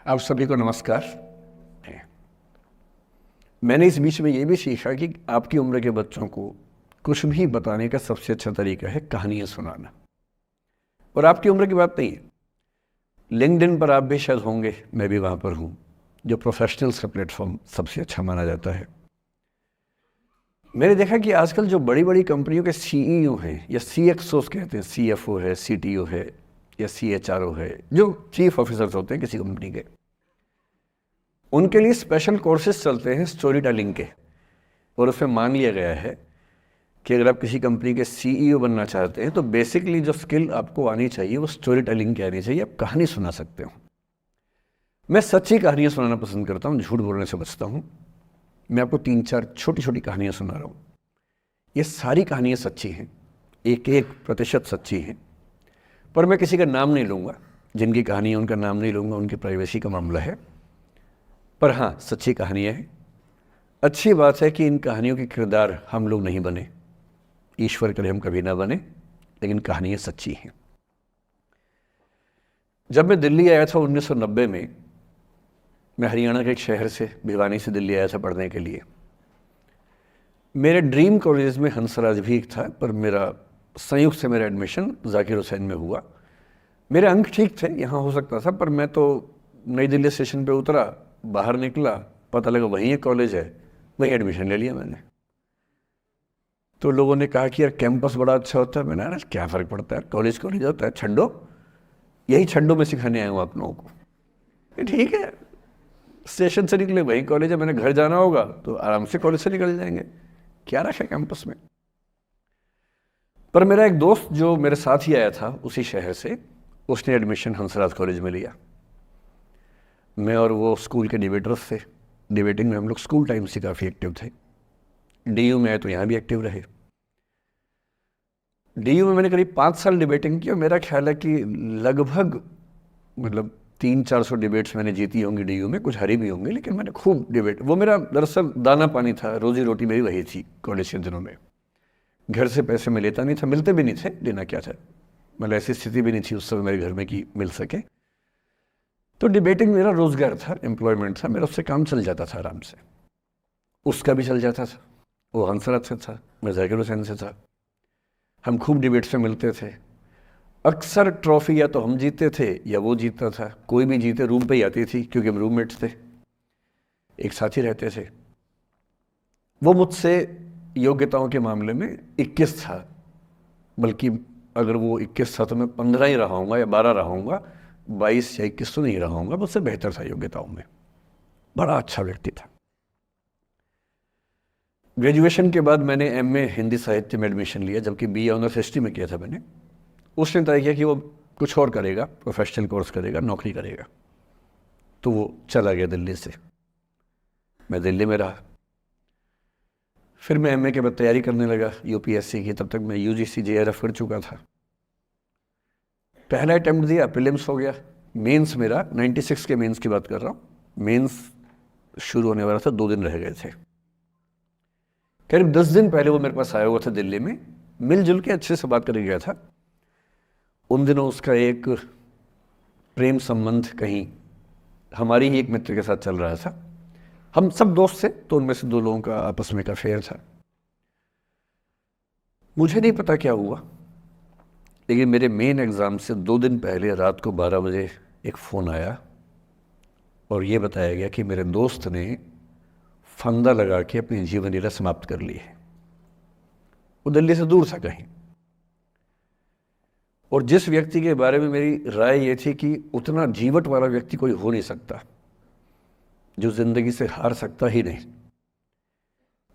आप सभी को नमस्कार। मैंने इस बीच में ये भी सीखा कि आपकी उम्र के बच्चों को कुछ भी बताने का सबसे अच्छा तरीका है कहानियाँ सुनाना। और आपकी उम्र की बात नहीं है, लिंक्डइन पर आप भी शायद होंगे, मैं भी वहाँ पर हूँ, जो प्रोफेशनल्स का प्लेटफॉर्म सबसे अच्छा माना जाता है। मैंने देखा कि आजकल जो बड़ी बड़ी कंपनियों के सीईओ हैं या सीएक्सओस कहते हैं, सीएफओ है, सीटीओ है या सीएचआरओ है, जो चीफ ऑफिसर्स होते हैं किसी कंपनी के, उनके लिए स्पेशल कोर्सेज चलते हैं स्टोरी टेलिंग के। और उसमें मान लिया गया है कि अगर आप किसी कंपनी के सीईओ बनना चाहते हैं तो बेसिकली जो स्किल आपको आनी चाहिए वो स्टोरी टेलिंग की आनी चाहिए। आप कहानी सुना सकते हो। मैं सच्ची कहानियाँ सुनाना पसंद करता हूँ, झूठ बोलने से बचता हूँ। मैं आपको 3-4 छोटी छोटी कहानियाँ सुना रहा हूँ। ये सारी कहानियाँ सच्ची हैं, 1-1% सच्ची हैं, पर मैं किसी का नाम नहीं लूँगा। जिनकी कहानी है उनका नाम नहीं लूँगा, उनकी प्राइवेसी का मामला है। पर हाँ, सच्ची कहानियाँ हैं। अच्छी बात है कि इन कहानियों के किरदार हम लोग नहीं बने, ईश्वर करे हम कभी ना बने, लेकिन कहानियाँ सच्ची हैं। जब मैं दिल्ली आया था 1990 में, मैं हरियाणा के एक शहर से, भिवानी से दिल्ली आया था पढ़ने के लिए। मेरे ड्रीम कॉलेज में हंसराज भी एक था, पर मेरा संयुक्त से मेरा एडमिशन जाकिर हुसैन में हुआ। मेरे अंक ठीक थे, यहाँ हो सकता था, पर मैं तो नई दिल्ली स्टेशन पे उतरा, बाहर निकला, पता लगा वहीं एक कॉलेज है, वहीं एडमिशन ले लिया मैंने। तो लोगों ने कहा कि यार कैंपस बड़ा अच्छा होता है। मैंने, अरे क्या फ़र्क पड़ता है, कॉलेज कॉलेज होता है, छड्डो, यही छड्डो में सिखाने आया हूँ आप लोगों को। ये ठीक है, स्टेशन से निकले वहीं कॉलेज है, मैंने घर जाना होगा तो आराम से कॉलेज से निकल जाएंगे, क्या रखा है कैंपस में। पर मेरा एक दोस्त जो मेरे साथ ही आया था उसी शहर से, उसने एडमिशन हंसराज कॉलेज में लिया। मैं और वो स्कूल के डिबेटर्स थे। डिबेटिंग में हम लोग स्कूल टाइम से काफ़ी एक्टिव थे। डीयू में आए तो यहाँ भी एक्टिव रहे। डीयू में मैंने करीब 5 साल डिबेटिंग की और मेरा ख्याल है कि लगभग 300-400 डिबेट्स मैंने जीती होंगी डीयू में, कुछ हारी भी होंगी, लेकिन मैंने खूब डिबेट, वो मेरा दरअसल दाना पानी था, रोजी रोटी मेरी वही थी कॉलेज के दिनों में। घर से पैसे मैं लेता नहीं था, मिलते भी नहीं थे, लेना क्या था, मतलब ऐसी स्थिति भी नहीं थी उस समय मेरे घर में कि मिल सके। तो डिबेटिंग मेरा रोजगार था, एम्प्लॉयमेंट था, मेरा उससे काम चल जाता था आराम से। उसका भी चल जाता था, वो हंसराज से था, मैं जाकिर हुसैन से था। हम खूब डिबेट्स में मिलते थे। अक्सर ट्रॉफी या तो हम जीतते थे या वो जीतता था, कोई भी जीते रूम पे ही आती थी क्योंकि हम रूममेट्स थे, एक साथ ही रहते थे। वो मुझसे योग्यताओं के मामले में 21 था, बल्कि अगर वो 21 था तो मैं 15 ही रहा हूँगा या 12 रहा हूँगा, 22 या 21 तो नहीं रहा हूँगा। मुझसे बेहतर था योग्यताओं में, बड़ा अच्छा व्यक्ति था। ग्रेजुएशन के बाद मैंने एमए हिंदी साहित्य में एडमिशन लिया, जबकि बीए ऑनर्स हिस्ट्री में किया था मैंने। उसने तय किया कि वो कुछ और करेगा, प्रोफेशनल कोर्स करेगा, नौकरी करेगा, तो वो चला गया दिल्ली से। मैं दिल्ली में रहा। फिर मैं एमए के बाद तैयारी करने लगा यूपीएससी की। तब तक मैं यूजीसी जेआरएफ कर चुका था। पहला अटैम्प्ट दिया, प्रीलिम्स हो गया। मेंस मेरा 96 के मेंस की बात कर रहा हूँ, मेंस शुरू होने वाला था, 2 दिन रह गए थे। करीब 10 दिन पहले वो मेरे पास आया हुआ था दिल्ली में, मिलजुल के अच्छे से बात करके गया था। उन दिनों उसका एक प्रेम संबंध कहीं हमारी ही एक मित्र के साथ चल रहा था। हम सब दोस्त थे, तो उनमें से 2 लोगों का आपस में का अफेयर था। मुझे नहीं पता क्या हुआ, लेकिन मेरे मेन एग्ज़ाम से 2 दिन पहले रात को 12 बजे एक फ़ोन आया और ये बताया गया कि मेरे दोस्त ने फंदा लगा के अपनी जीवन लीला समाप्त कर ली है। वो दिल्ली से दूर था कहीं, और जिस व्यक्ति के बारे में मेरी राय ये थी कि उतना जीवट वाला व्यक्ति कोई हो नहीं सकता, जो ज़िंदगी से हार सकता ही नहीं,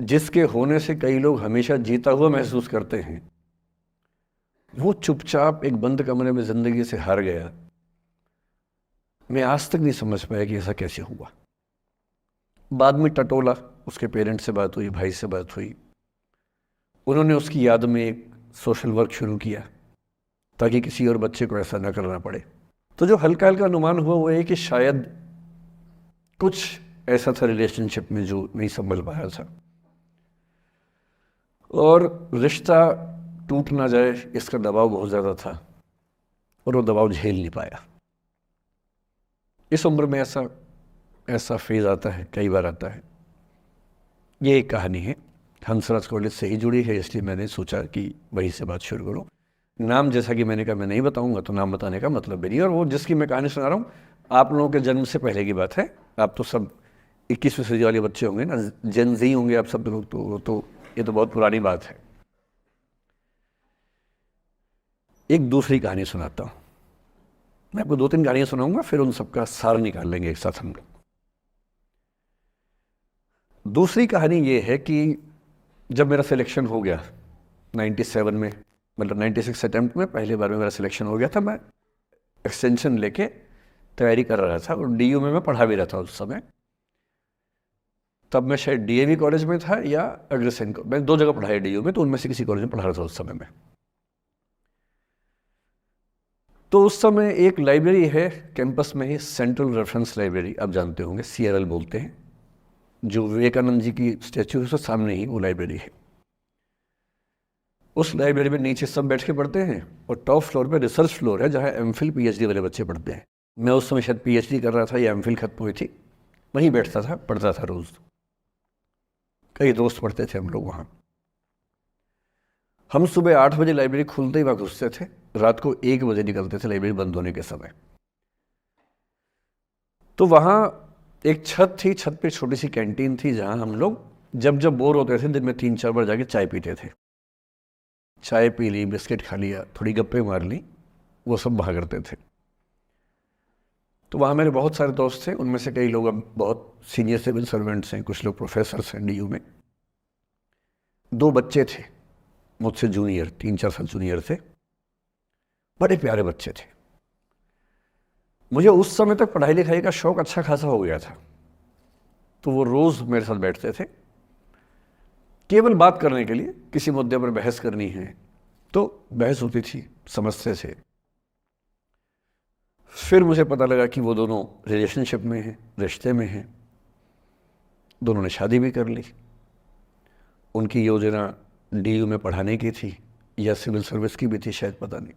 जिसके होने से कई लोग हमेशा जीता हुआ महसूस करते हैं, वो चुपचाप एक बंद कमरे में ज़िंदगी से हार गया। मैं आज तक नहीं समझ पाया कि ऐसा कैसे हुआ। बाद में टटोला, उसके पेरेंट्स से बात हुई, भाई से बात हुई। उन्होंने उसकी याद में एक सोशल वर्क शुरू किया ताकि किसी और बच्चे को ऐसा ना करना पड़े। तो जो हल्का हल्का अनुमान हुआ वो है कि शायद कुछ ऐसा था रिलेशनशिप में जो नहीं संभल पाया था, और रिश्ता टूट ना जाए इसका दबाव बहुत ज़्यादा था, और वो दबाव झेल नहीं पाया। इस उम्र में ऐसा फेज़ आता है, कई बार आता है। ये एक कहानी है, हंसराज कॉलेज से ही जुड़ी है, इसलिए मैंने सोचा कि वहीं से बात शुरू करूँ। नाम जैसा कि मैंने कहा मैं नहीं बताऊंगा, तो नाम बताने का मतलब भी नहीं। और वो जिसकी मैं कहानी सुना रहा हूँ, आप लोगों के जन्म से पहले की बात है। आप तो सब 21वीं सदी वाले बच्चे होंगे ना, जेन ज़ी होंगे आप सब लोग, तो ये तो बहुत पुरानी बात है। एक दूसरी कहानी सुनाता हूँ। मैं आपको 2-3 कहानियाँ सुनाऊंगा, फिर उन सबका सार निकाल लेंगे एक साथ हम लोग। दूसरी कहानी ये है कि जब मेरा सिलेक्शन हो गया 97 में, मतलब 96 अटेम्प्ट में पहली बार में मेरा सिलेक्शन हो गया था, मैं एक्सटेंशन लेके तैयारी कर रहा था और डीयू में मैं पढ़ा भी रहा था उस समय। तब मैं शायद डीएवी कॉलेज में था या अग्रसेन को, मैं 2 जगह पढ़ाया डीयू में, तो उनमें से किसी कॉलेज में पढ़ा रहा था उस समय में। तो उस समय एक लाइब्रेरी है कैंपस में ही, सेंट्रल रेफरेंस लाइब्रेरी, आप जानते होंगे, CRL बोलते हैं, जो विवेकानंद जी की स्टैचू है उसके सामने ही वो लाइब्रेरी है। उस लाइब्रेरी में नीचे सब बैठ के पढ़ते हैं और टॉप फ्लोर पे रिसर्च फ्लोर है, जहाँ MPhil PhD वाले बच्चे पढ़ते हैं। मैं उस समय शायद PhD कर रहा था या MPhil खत्म हुई थी, वहीं बैठता था, पढ़ता था रोज़। कई दोस्त पढ़ते थे हम लोग वहाँ। हम सुबह 8 बजे लाइब्रेरी खुलते ही वहाँ घुसते थे, रात को 1 बजे निकलते थे लाइब्रेरी बंद होने के समय। तो वहाँ एक छत थी, छत पे छोटी सी कैंटीन थी, जहाँ हम लोग जब जब बोर होते थे दिन में 3-4 बार जाके चाय पीते थे। चाय पी ली, बिस्किट खा लिया, थोड़ी गप्पे मार ली, वो सब वहाँ करते थे। तो वहाँ मेरे बहुत सारे दोस्त थे, उनमें से कई लोग अब बहुत सीनियर सिविल सर्वेंट्स हैं, कुछ लोग प्रोफेसर्स हैं डीयू में। 2 बच्चे थे मुझसे जूनियर, 3-4 साल जूनियर थे, बड़े प्यारे बच्चे थे। मुझे उस समय तक पढ़ाई लिखाई का शौक अच्छा खासा हो गया था, तो वो रोज़ मेरे साथ बैठते थे केवल बात करने के लिए। किसी मुद्दे पर बहस करनी है तो बहस होती थी, समझते थे। फिर मुझे पता लगा कि वो दोनों रिलेशनशिप में हैं, रिश्ते में हैं, दोनों ने शादी भी कर ली। उनकी योजना डीयू में पढ़ाने की थी या सिविल सर्विस की भी थी, शायद पता नहीं।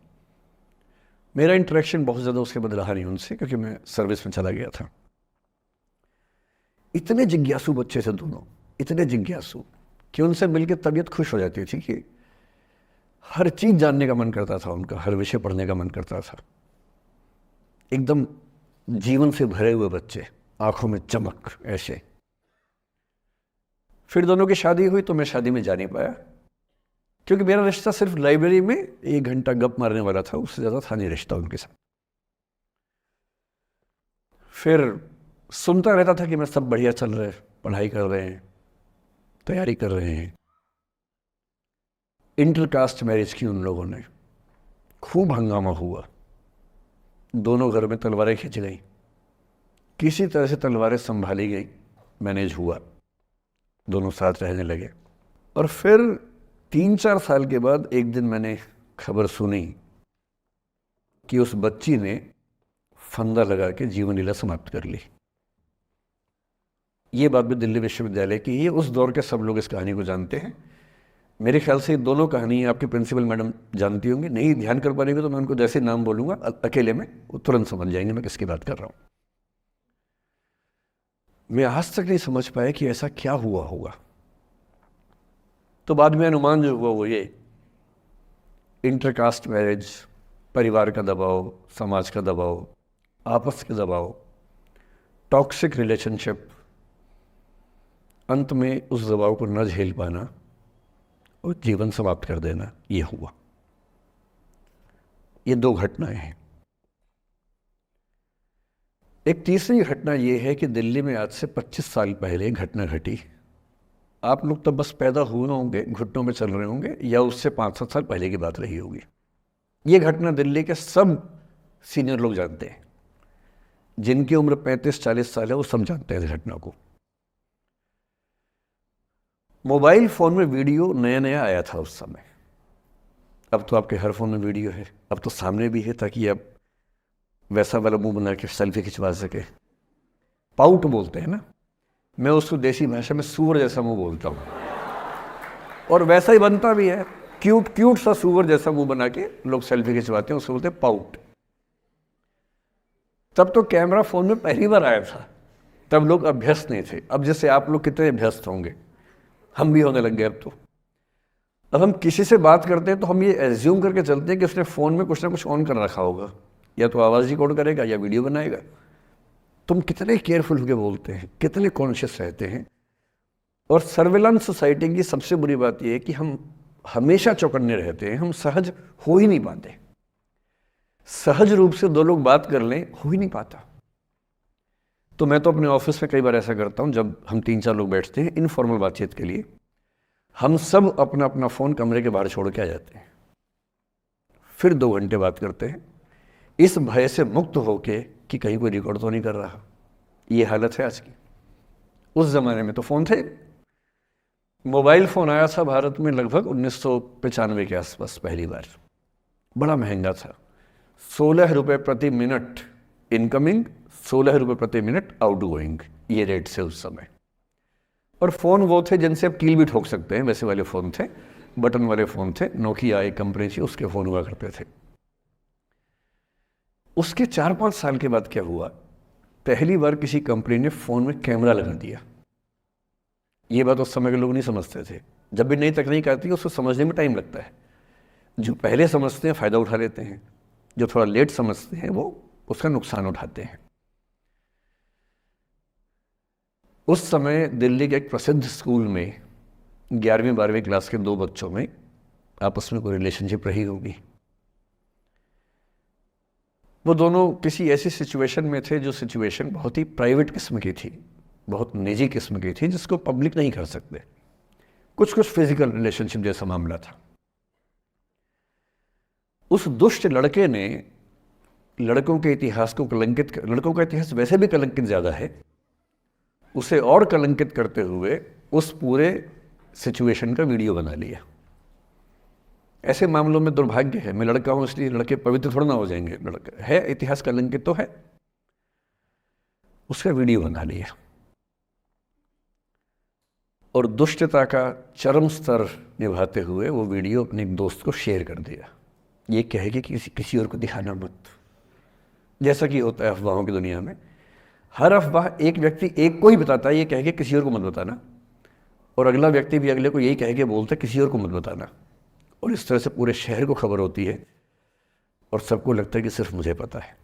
मेरा इंटरेक्शन बहुत ज़्यादा उसके बाद रहा नहीं उनसे, क्योंकि मैं सर्विस में चला गया था। इतने जिज्ञासु बच्चे थे दोनों, इतने जिज्ञासु कि उनसे मिलकर तबीयत खुश हो जाती थी, कि हर चीज़ जानने का मन करता था उनका, हर विषय पढ़ने का मन करता था। एकदम जीवन से भरे हुए बच्चे, आंखों में चमक ऐसे। फिर दोनों की शादी हुई तो मैं शादी में जा नहीं पाया, क्योंकि मेरा रिश्ता सिर्फ लाइब्रेरी में 1 घंटा गप मारने वाला था, उससे ज़्यादा था नहीं रिश्ता उनके साथ। फिर सुनता रहता था कि मैं सब बढ़िया चल रहे, पढ़ाई कर रहे हैं, तैयारी कर रहे हैं। इंटरकास्ट मैरिज की उन लोगों ने, खूब हंगामा हुआ, दोनों घर में तलवारें खिंच गई, किसी तरह से तलवारें संभाली गई, मैनेज हुआ, दोनों साथ रहने लगे। और फिर 3-4 साल के बाद एक दिन मैंने खबर सुनी कि उस बच्ची ने फंदा लगा के जीवन लीला समाप्त कर ली। ये बात भी दिल्ली विश्वविद्यालय की, ये उस दौर के सब लोग इस कहानी को जानते हैं। मेरे ख्याल से दोनों कहानी आपके प्रिंसिपल मैडम जानती होंगी, नहीं ध्यान कर पाएंगे तो मैं उनको जैसे नाम बोलूँगा अकेले में वो तुरंत समझ जाएंगे मैं किसकी बात कर रहा हूँ। मैं आज तक नहीं समझ पाया कि ऐसा क्या हुआ होगा। तो बाद में अनुमान जो हुआ वो ये, इंटरकास्ट मैरिज, परिवार का दबाव, समाज का दबाव, आपस के दबाव, टॉक्सिक रिलेशनशिप, अंत में उस दबाव को न झेल पाना और जीवन समाप्त कर देना, ये हुआ। ये 2 घटनाएं हैं। एक तीसरी घटना ये है कि दिल्ली में आज से 25 साल पहले एक घटना घटी। आप लोग तो बस पैदा हुए होंगे, घुटनों में चल रहे होंगे, या उससे 5-7 साल पहले की बात रही होगी। ये घटना दिल्ली के सब सीनियर लोग जानते हैं, जिनकी उम्र 35-40 साल है वो सब जानते हैं इस घटना को। मोबाइल फ़ोन में वीडियो नया नया आया था उस समय। अब तो आपके हर फ़ोन में वीडियो है, अब तो सामने भी है, ताकि आप वैसा वाला मुंह बना के सेल्फी खिंचवा सके। पाउट बोलते हैं ना, मैं उसको देसी भाषा में सूअर जैसा मुंह बोलता हूँ, और वैसा ही बनता भी है, क्यूट क्यूट सा सूअर जैसा मुंह बना के लोग सेल्फी खिंचवाते हैं, उसको बोलते हैं पाउट। तब तो कैमरा फ़ोन में पहली बार आया था, तब लोग अभ्यस्त नहीं थे। अब जैसे आप लोग कितने अभ्यस्त होंगे, हम भी होने लग गए अब तो। अब हम किसी से बात करते हैं तो हम ये एज्यूम करके चलते हैं कि उसने फ़ोन में कुछ ना कुछ ऑन कर रखा होगा, या तो आवाज़ रिकॉर्ड करेगा या वीडियो बनाएगा। तुम कितने केयरफुल होकर बोलते हैं, कितने कॉन्शियस रहते हैं। और सर्विलांस सोसाइटी की सबसे बुरी बात यह है कि हम हमेशा चौकन्ने रहते हैं, हम सहज हो ही नहीं पाते। सहज रूप से दो लोग बात कर लें, हो ही नहीं पाता। तो मैं तो अपने ऑफिस में कई बार ऐसा करता हूं, जब हम 3-4 लोग बैठते हैं इनफॉर्मल बातचीत के लिए, हम सब अपना अपना फ़ोन कमरे के बाहर छोड़ के आ जाते हैं, फिर 2 घंटे बात करते हैं, इस भय से मुक्त होके कि कहीं कोई रिकॉर्ड तो नहीं कर रहा। ये हालत है आज की। उस ज़माने में तो फ़ोन थे। मोबाइल फ़ोन आया था भारत में लगभग 1995 के आसपास पहली बार। बड़ा महंगा था, 16 रुपये प्रति मिनट इनकमिंग, 16 रुपये प्रति मिनट आउटगोइंग, ये रेट से उस समय। और फ़ोन वो थे जिनसे आप कील भी ठोक सकते हैं, वैसे वाले फ़ोन थे, बटन वाले फ़ोन थे। नोकिया एक कंपनी थी, उसके फ़ोन हुआ करते थे। उसके 4-5 साल के बाद क्या हुआ, पहली बार किसी कंपनी ने फ़ोन में कैमरा लगा दिया। ये बात उस समय के लोग नहीं समझते थे। जब भी नई तकनीक आती है उसको समझने में टाइम लगता है। जो पहले समझते हैं फ़ायदा उठा लेते हैं, जो थोड़ा लेट समझते हैं वो उसका नुकसान उठाते हैं। उस समय दिल्ली के एक प्रसिद्ध स्कूल में 11वीं-12वीं क्लास के 2 बच्चों में आपस में कोई रिलेशनशिप रही होगी। वो दोनों किसी ऐसी सिचुएशन में थे जो सिचुएशन बहुत ही प्राइवेट किस्म की थी, बहुत निजी किस्म की थी, जिसको पब्लिक नहीं कर सकते। कुछ फिजिकल रिलेशनशिप जैसा मामला था। उस दुष्ट लड़के ने लड़कों के इतिहास को कलंकित, लड़कों का इतिहास वैसे भी कलंकित ज़्यादा है, उसे और कलंकित करते हुए उस पूरे सिचुएशन का वीडियो बना लिया। ऐसे मामलों में दुर्भाग्य है, मैं लड़का हूं इसलिए लड़के पवित्र थोड़ा ना हो जाएंगे। लड़का है, इतिहास कलंकित तो है, उसका वीडियो बना लिया और दुष्टता का चरम स्तर निभाते हुए वो वीडियो अपने एक दोस्त को शेयर कर दिया। ये कहे कि किसी और को दिखाना मत। जैसा कि होता है अफवाहों की दुनिया में, हर अफवाह एक व्यक्ति एक को ही बताता है, ये कह के किसी और को मत बताना, और अगला व्यक्ति भी अगले को यही कह के बोलता है किसी और को मत बताना। और इस तरह से पूरे शहर को खबर होती है और सबको लगता है कि सिर्फ मुझे पता है।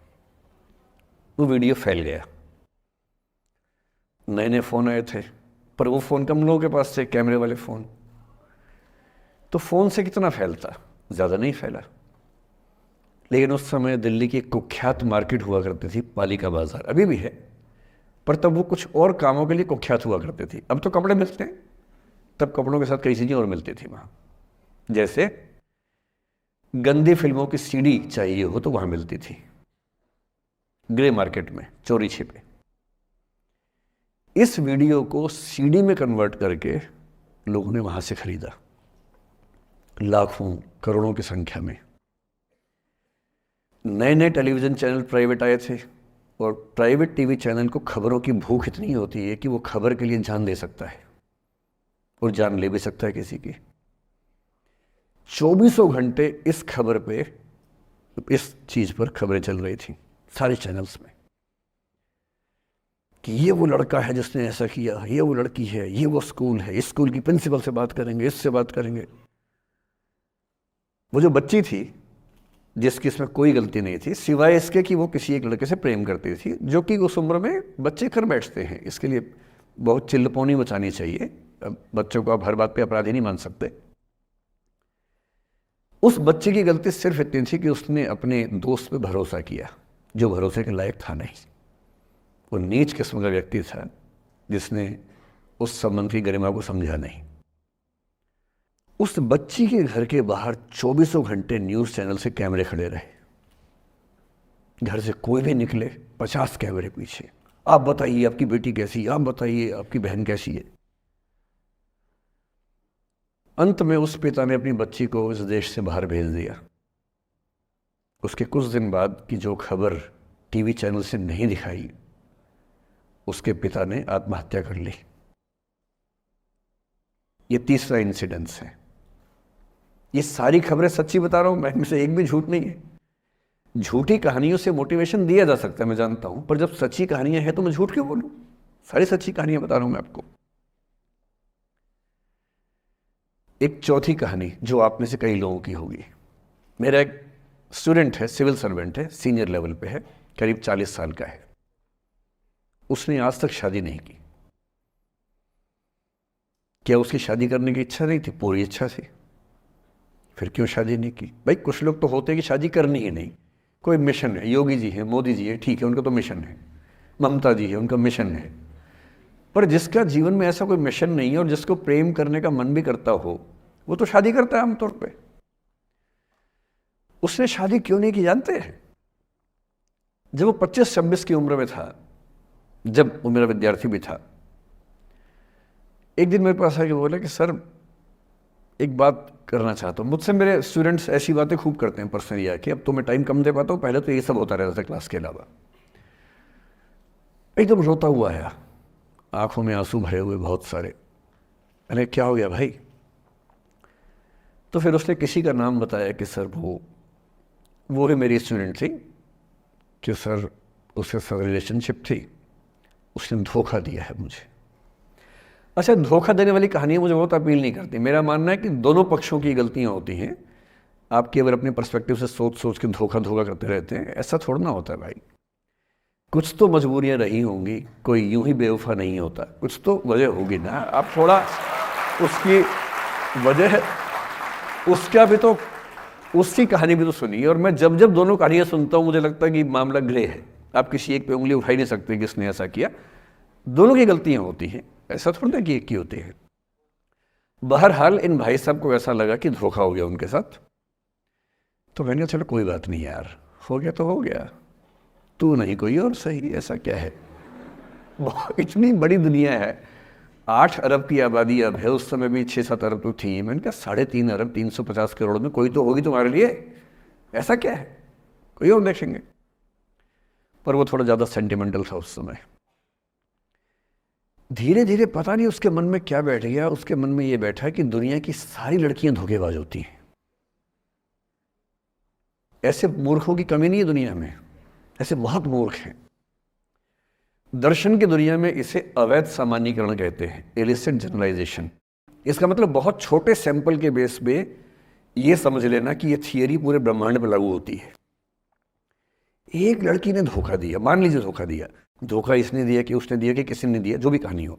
वो वीडियो फैल गया। नए नए फ़ोन आए थे, पर वो फ़ोन कम लोगों के पास थे, कैमरे वाले फ़ोन। तो फ़ोन से कितना फैलता, ज़्यादा नहीं फैला। लेकिन उस समय दिल्ली की एक कुख्यात मार्केट हुआ करती थी, पालिका बाज़ार, अभी भी है, पर तब वो कुछ और कामों के लिए कुख्यात हुआ करती थी। अब तो कपड़े मिलते हैं, तब कपड़ों के साथ कई चीज़ें और मिलती थी वहाँ। जैसे गंदी फिल्मों की सीडी चाहिए हो तो वहाँ मिलती थी, ग्रे मार्केट में चोरी छिपे। इस वीडियो को सीडी में कन्वर्ट करके लोगों ने वहाँ से खरीदा, लाखों करोड़ों की संख्या में। नए नए टेलीविज़न चैनल प्राइवेट आए थे, और प्राइवेट टीवी चैनल को खबरों की भूख इतनी होती है कि वो खबर के लिए जान दे सकता है और जान ले भी सकता है किसी की। 24 घंटे इस खबर पे, इस चीज़ पर खबरें चल रही थी सारे चैनल्स में कि ये वो लड़का है जिसने ऐसा किया, ये वो लड़की है, ये वो स्कूल है, इस स्कूल की प्रिंसिपल से बात करेंगे, इससे बात करेंगे। वो जो बच्ची थी जिसकी इसमें कोई गलती नहीं थी, सिवाय इसके कि वो किसी एक लड़के से प्रेम करती थी, जो कि उस उम्र में बच्चे कर बैठते हैं। इसके लिए बहुत चिल्लपौनी मचानी चाहिए। बच्चों को आप हर बात पे अपराधी नहीं मान सकते। उस बच्चे की गलती सिर्फ इतनी थी कि उसने अपने दोस्त पे भरोसा किया, जो भरोसे के लायक था नहीं। वो नीच किस्म का व्यक्ति था जिसने उस संबंध की गरिमा को समझा नहीं। उस बच्ची के घर के बाहर 24 घंटे न्यूज़ चैनल से कैमरे खड़े रहे। घर से कोई भी निकले 50 कैमरे पीछे, आप बताइए आपकी बेटी कैसी है, आप बताइए आपकी बहन कैसी है। अंत में उस पिता ने अपनी बच्ची को इस देश से बाहर भेज दिया। उसके कुछ दिन बाद की जो खबर टीवी चैनल से नहीं दिखाई, उसके पिता ने आत्महत्या कर ली। ये तीसरा इंसिडेंस है। ये सारी खबरें सच्ची बता रहा हूं मैं, इनमें से एक भी झूठ नहीं है। झूठी कहानियों से मोटिवेशन दिया जा सकता है, मैं जानता हूं, पर जब सच्ची कहानियां हैं तो मैं झूठ क्यों बोलूं? सारी सच्ची कहानियां बता रहा हूं मैं आपको। एक चौथी कहानी जो आप में से कई लोगों की होगी। मेरा एक स्टूडेंट है, सिविल सर्वेंट है, सीनियर लेवल पे है, करीब 40 साल का है। उसने आज तक शादी नहीं की। क्या उसकी शादी करने की इच्छा नहीं थी? पूरी इच्छा थी। फिर क्यों शादी नहीं की? भाई कुछ लोग तो होते हैं कि शादी करनी ही नहीं, कोई मिशन है, योगी जी हैं, मोदी जी हैं, ठीक है, उनका तो मिशन है, ममता जी है, उनका मिशन है। पर जिसका जीवन में ऐसा कोई मिशन नहीं है और जिसको प्रेम करने का मन भी करता हो, वो तो शादी करता है आमतौर पे। उसने शादी क्यों नहीं की जानते हैं? जब वो 25-26 की उम्र में था, जब वो मेरा विद्यार्थी भी था, एक दिन मेरे पास आके बोला कि सर एक बात करना चाहता हूँ। मुझसे मेरे स्टूडेंट्स ऐसी बातें खूब करते हैं पर्सनली आके, अब तो मैं टाइम कम दे पाता हूँ, पहले तो ये सब होता रहता था क्लास के अलावा। एकदम रोता हुआ आया, आंखों में आंसू भरे हुए बहुत सारे। मैंने क्या हो गया भाई? तो फिर उसने किसी का नाम बताया कि सर वो ही मेरी स्टूडेंट थी, कि सर उसके साथ रिलेशनशिप थी, उसने धोखा दिया है मुझे। अच्छा, धोखा देने वाली कहानियाँ मुझे बहुत अपील नहीं करती। मेरा मानना है कि दोनों पक्षों की गलतियाँ होती हैं। आपकी अगर अपने पर्सपेक्टिव से सोच सोच के धोखा करते रहते हैं, ऐसा थोड़ा ना होता है भाई। कुछ तो मजबूरियाँ रही होंगी, कोई यूं ही बेवफा नहीं होता, कुछ तो वजह होगी ना। आप थोड़ा उसकी वजह, उसका भी तो, उसकी कहानी भी तो सुनिए। और मैं जब जब दोनों कहानियाँ सुनता हूँ मुझे लगता है कि मामला ग्रे है। आप किसी एक पे उंगली उठा ही नहीं सकते कि इसने ऐसा किया। दोनों की गलतियाँ होती हैं, ऐसा थोड़ा कि एक की होती है। बहरहाल इन भाई साहब को ऐसा लगा कि धोखा हो गया उनके साथ। तो मैंने कहा चलो कोई बात नहीं यार, हो गया तो हो गया, तू नहीं कोई और सही, ऐसा क्या है। इतनी बड़ी दुनिया है, 8 अरब की आबादी अब है, उस समय भी 6-7 अरब तो थी। मैंने कहा 3.5 अरब 350 करोड़ में कोई तो होगी तुम्हारे लिए, ऐसा क्या है, कोई और देखेंगे। पर वो थोड़ा ज़्यादा सेंटिमेंटल था उस समय। धीरे धीरे पता नहीं उसके मन में क्या बैठ गया, उसके मन में ये बैठा कि दुनिया की सारी लड़कियां धोखेबाज होती हैं। ऐसे मूर्खों की कमी नहीं है दुनिया में, ऐसे बहुत मूर्ख हैं। दर्शन की दुनिया में इसे अवैध सामान्यीकरण कहते हैं, इलिसिट जनरलाइजेशन। इसका मतलब बहुत छोटे सैंपल के बेस पे ये समझ लेना कि ये थियरी पूरे ब्रह्मांड पर लागू होती है। एक लड़की ने धोखा दिया, मान लीजिए धोखा दिया, धोखा इसने दिया कि उसने दिया कि किसी ने दिया, जो भी कहानी हो,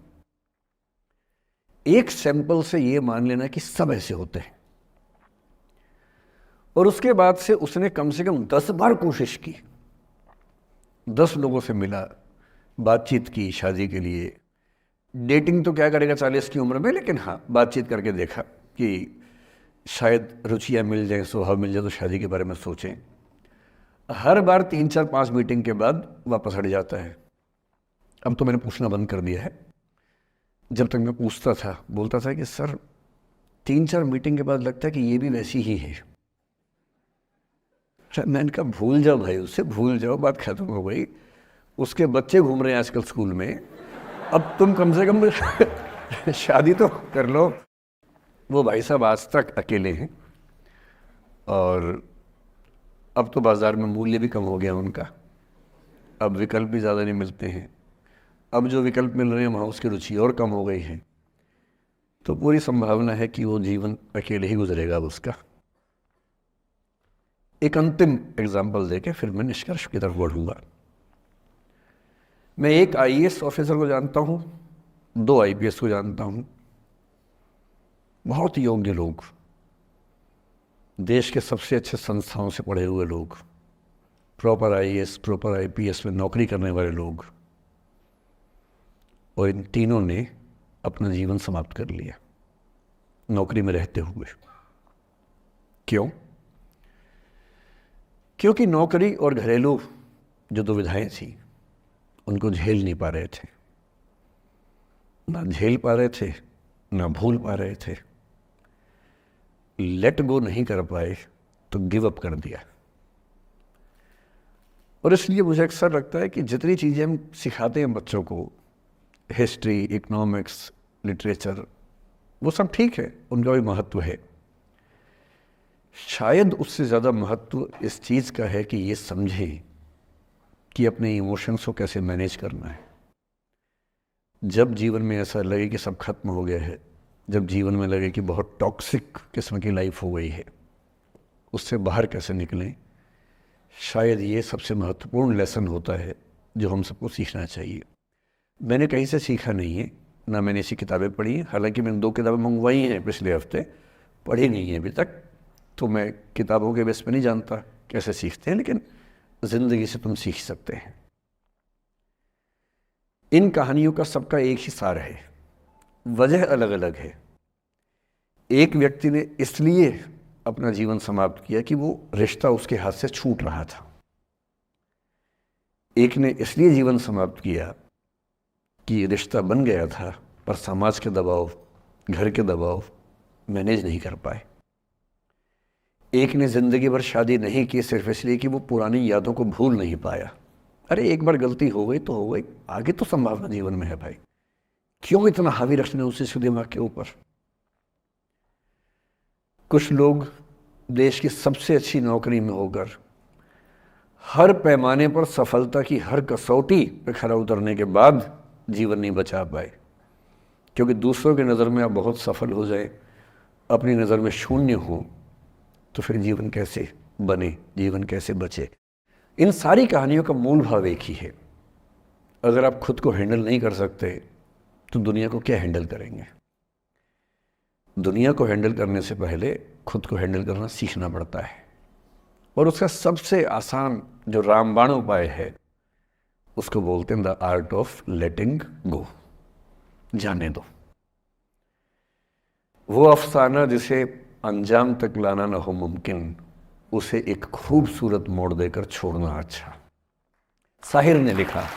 एक सैंपल से ये मान लेना कि सब ऐसे होते हैं। और उसके बाद से उसने कम से कम 10 बार कोशिश की, 10 लोगों से मिला, बातचीत की शादी के लिए। डेटिंग तो क्या करेगा 40 की उम्र में, लेकिन हाँ बातचीत करके देखा कि शायद रुचियाँ मिल जाएं, स्वभाव मिल जाए तो शादी के बारे में सोचें। हर बार 3-4-5 मीटिंग के बाद वापस हट जाता है। अब तो मैंने पूछना बंद कर दिया है। जब तक मैं पूछता था, बोलता था कि सर 3-4 मीटिंग के बाद लगता है कि ये भी वैसी ही है। मैंने कहा भूल जाओ भाई, उससे भूल जाओ, बात खत्म हो गई। उसके बच्चे घूम रहे हैं आजकल स्कूल में, अब तुम कम से कम शादी तो कर लो। वो भाई साहब आज तक अकेले हैं और अब तो बाज़ार में मूल्य भी कम हो गया उनका, अब विकल्प भी ज़्यादा नहीं मिलते हैं। अब जो विकल्प मिल रहे हैं वहाँ उसकी रुचि और कम हो गई है। तो पूरी संभावना है कि वो जीवन अकेले ही गुजरेगा उसका। एक अंतिम एग्जाम्पल देके फिर मैं निष्कर्ष की तरफ बढ़ूंगा। मैं एक आईएएस ऑफिसर को जानता हूँ, 2 आईपीएस को जानता हूँ, बहुत योग्य लोग, देश के सबसे अच्छे संस्थाओं से पढ़े हुए लोग, प्रॉपर आईएएस प्रॉपर आईपीएस में नौकरी करने वाले लोग, और इन तीनों ने अपना जीवन समाप्त कर लिया नौकरी में रहते हुए। क्यों? क्योंकि नौकरी और घरेलू जो दुविधाएं थी उनको झेल नहीं पा रहे थे, ना झेल पा रहे थे, ना भूल पा रहे थे, लेट गो नहीं कर पाए तो गिव अप कर दिया। और इसलिए मुझे अक्सर लगता है कि जितनी चीज़ें हम सिखाते हैं बच्चों को, हिस्ट्री, इकोनॉमिक्स, लिटरेचर, वो सब ठीक है, उनका भी महत्व है। शायद उससे ज़्यादा महत्व इस चीज़ का है कि ये समझें कि अपने इमोशंस को कैसे मैनेज करना है। जब जीवन में ऐसा लगे कि सब खत्म हो गया है, जब जीवन में लगे कि बहुत टॉक्सिक किस्म की लाइफ हो गई है, उससे बाहर कैसे निकलें, शायद ये सबसे महत्वपूर्ण लेसन होता है जो हम सबको सीखना चाहिए। मैंने कहीं से सीखा नहीं है, ना मैंने ऐसी किताबें पढ़ी हैं। हालांकि मैंने 2 किताबें मंगवाई हैं पिछले हफ्ते, पढ़ी नहीं है अभी तक, तो मैं किताबों के बेस पे नहीं जानता कैसे सीखते हैं, लेकिन ज़िंदगी से तुम सीख सकते हैं। इन कहानियों का सबका एक ही सार है, वजह अलग अलग है। एक व्यक्ति ने इसलिए अपना जीवन समाप्त किया कि वो रिश्ता उसके हाथ से छूट रहा था। एक ने इसलिए जीवन समाप्त किया कि रिश्ता बन गया था पर समाज के दबाव, घर के दबाव मैनेज नहीं कर पाए। एक ने ज़िंदगी भर शादी नहीं की सिर्फ इसलिए कि वो पुरानी यादों को भूल नहीं पाया। अरे एक बार गलती हो गई तो हो गई, आगे तो संभावना जीवन में है भाई, क्यों इतना हावी रखने उसी दिमाग के ऊपर। कुछ लोग देश की सबसे अच्छी नौकरी में होकर हर पैमाने पर सफलता की हर कसौटी पर खरा उतरने के बाद जीवन नहीं बचा पाए, क्योंकि दूसरों की नज़र में आप बहुत सफल हो जाए, अपनी नज़र में शून्य हो, तो फिर जीवन कैसे बने, जीवन कैसे बचे। इन सारी कहानियों का मूल भाव एक ही है। अगर आप खुद को हैंडल नहीं कर सकते तो दुनिया को क्या हैंडल करेंगे। दुनिया को हैंडल करने से पहले खुद को हैंडल करना सीखना पड़ता है, और उसका सबसे आसान जो रामबाण उपाय है उसको बोलते हैं द आर्ट ऑफ लेटिंग गो। जाने दो। वो अफसाना जिसे अंजाम तक लाना न हो मुमकिन, उसे एक खूबसूरत मोड़ देकर छोड़ना अच्छा। साहिर ने लिखा।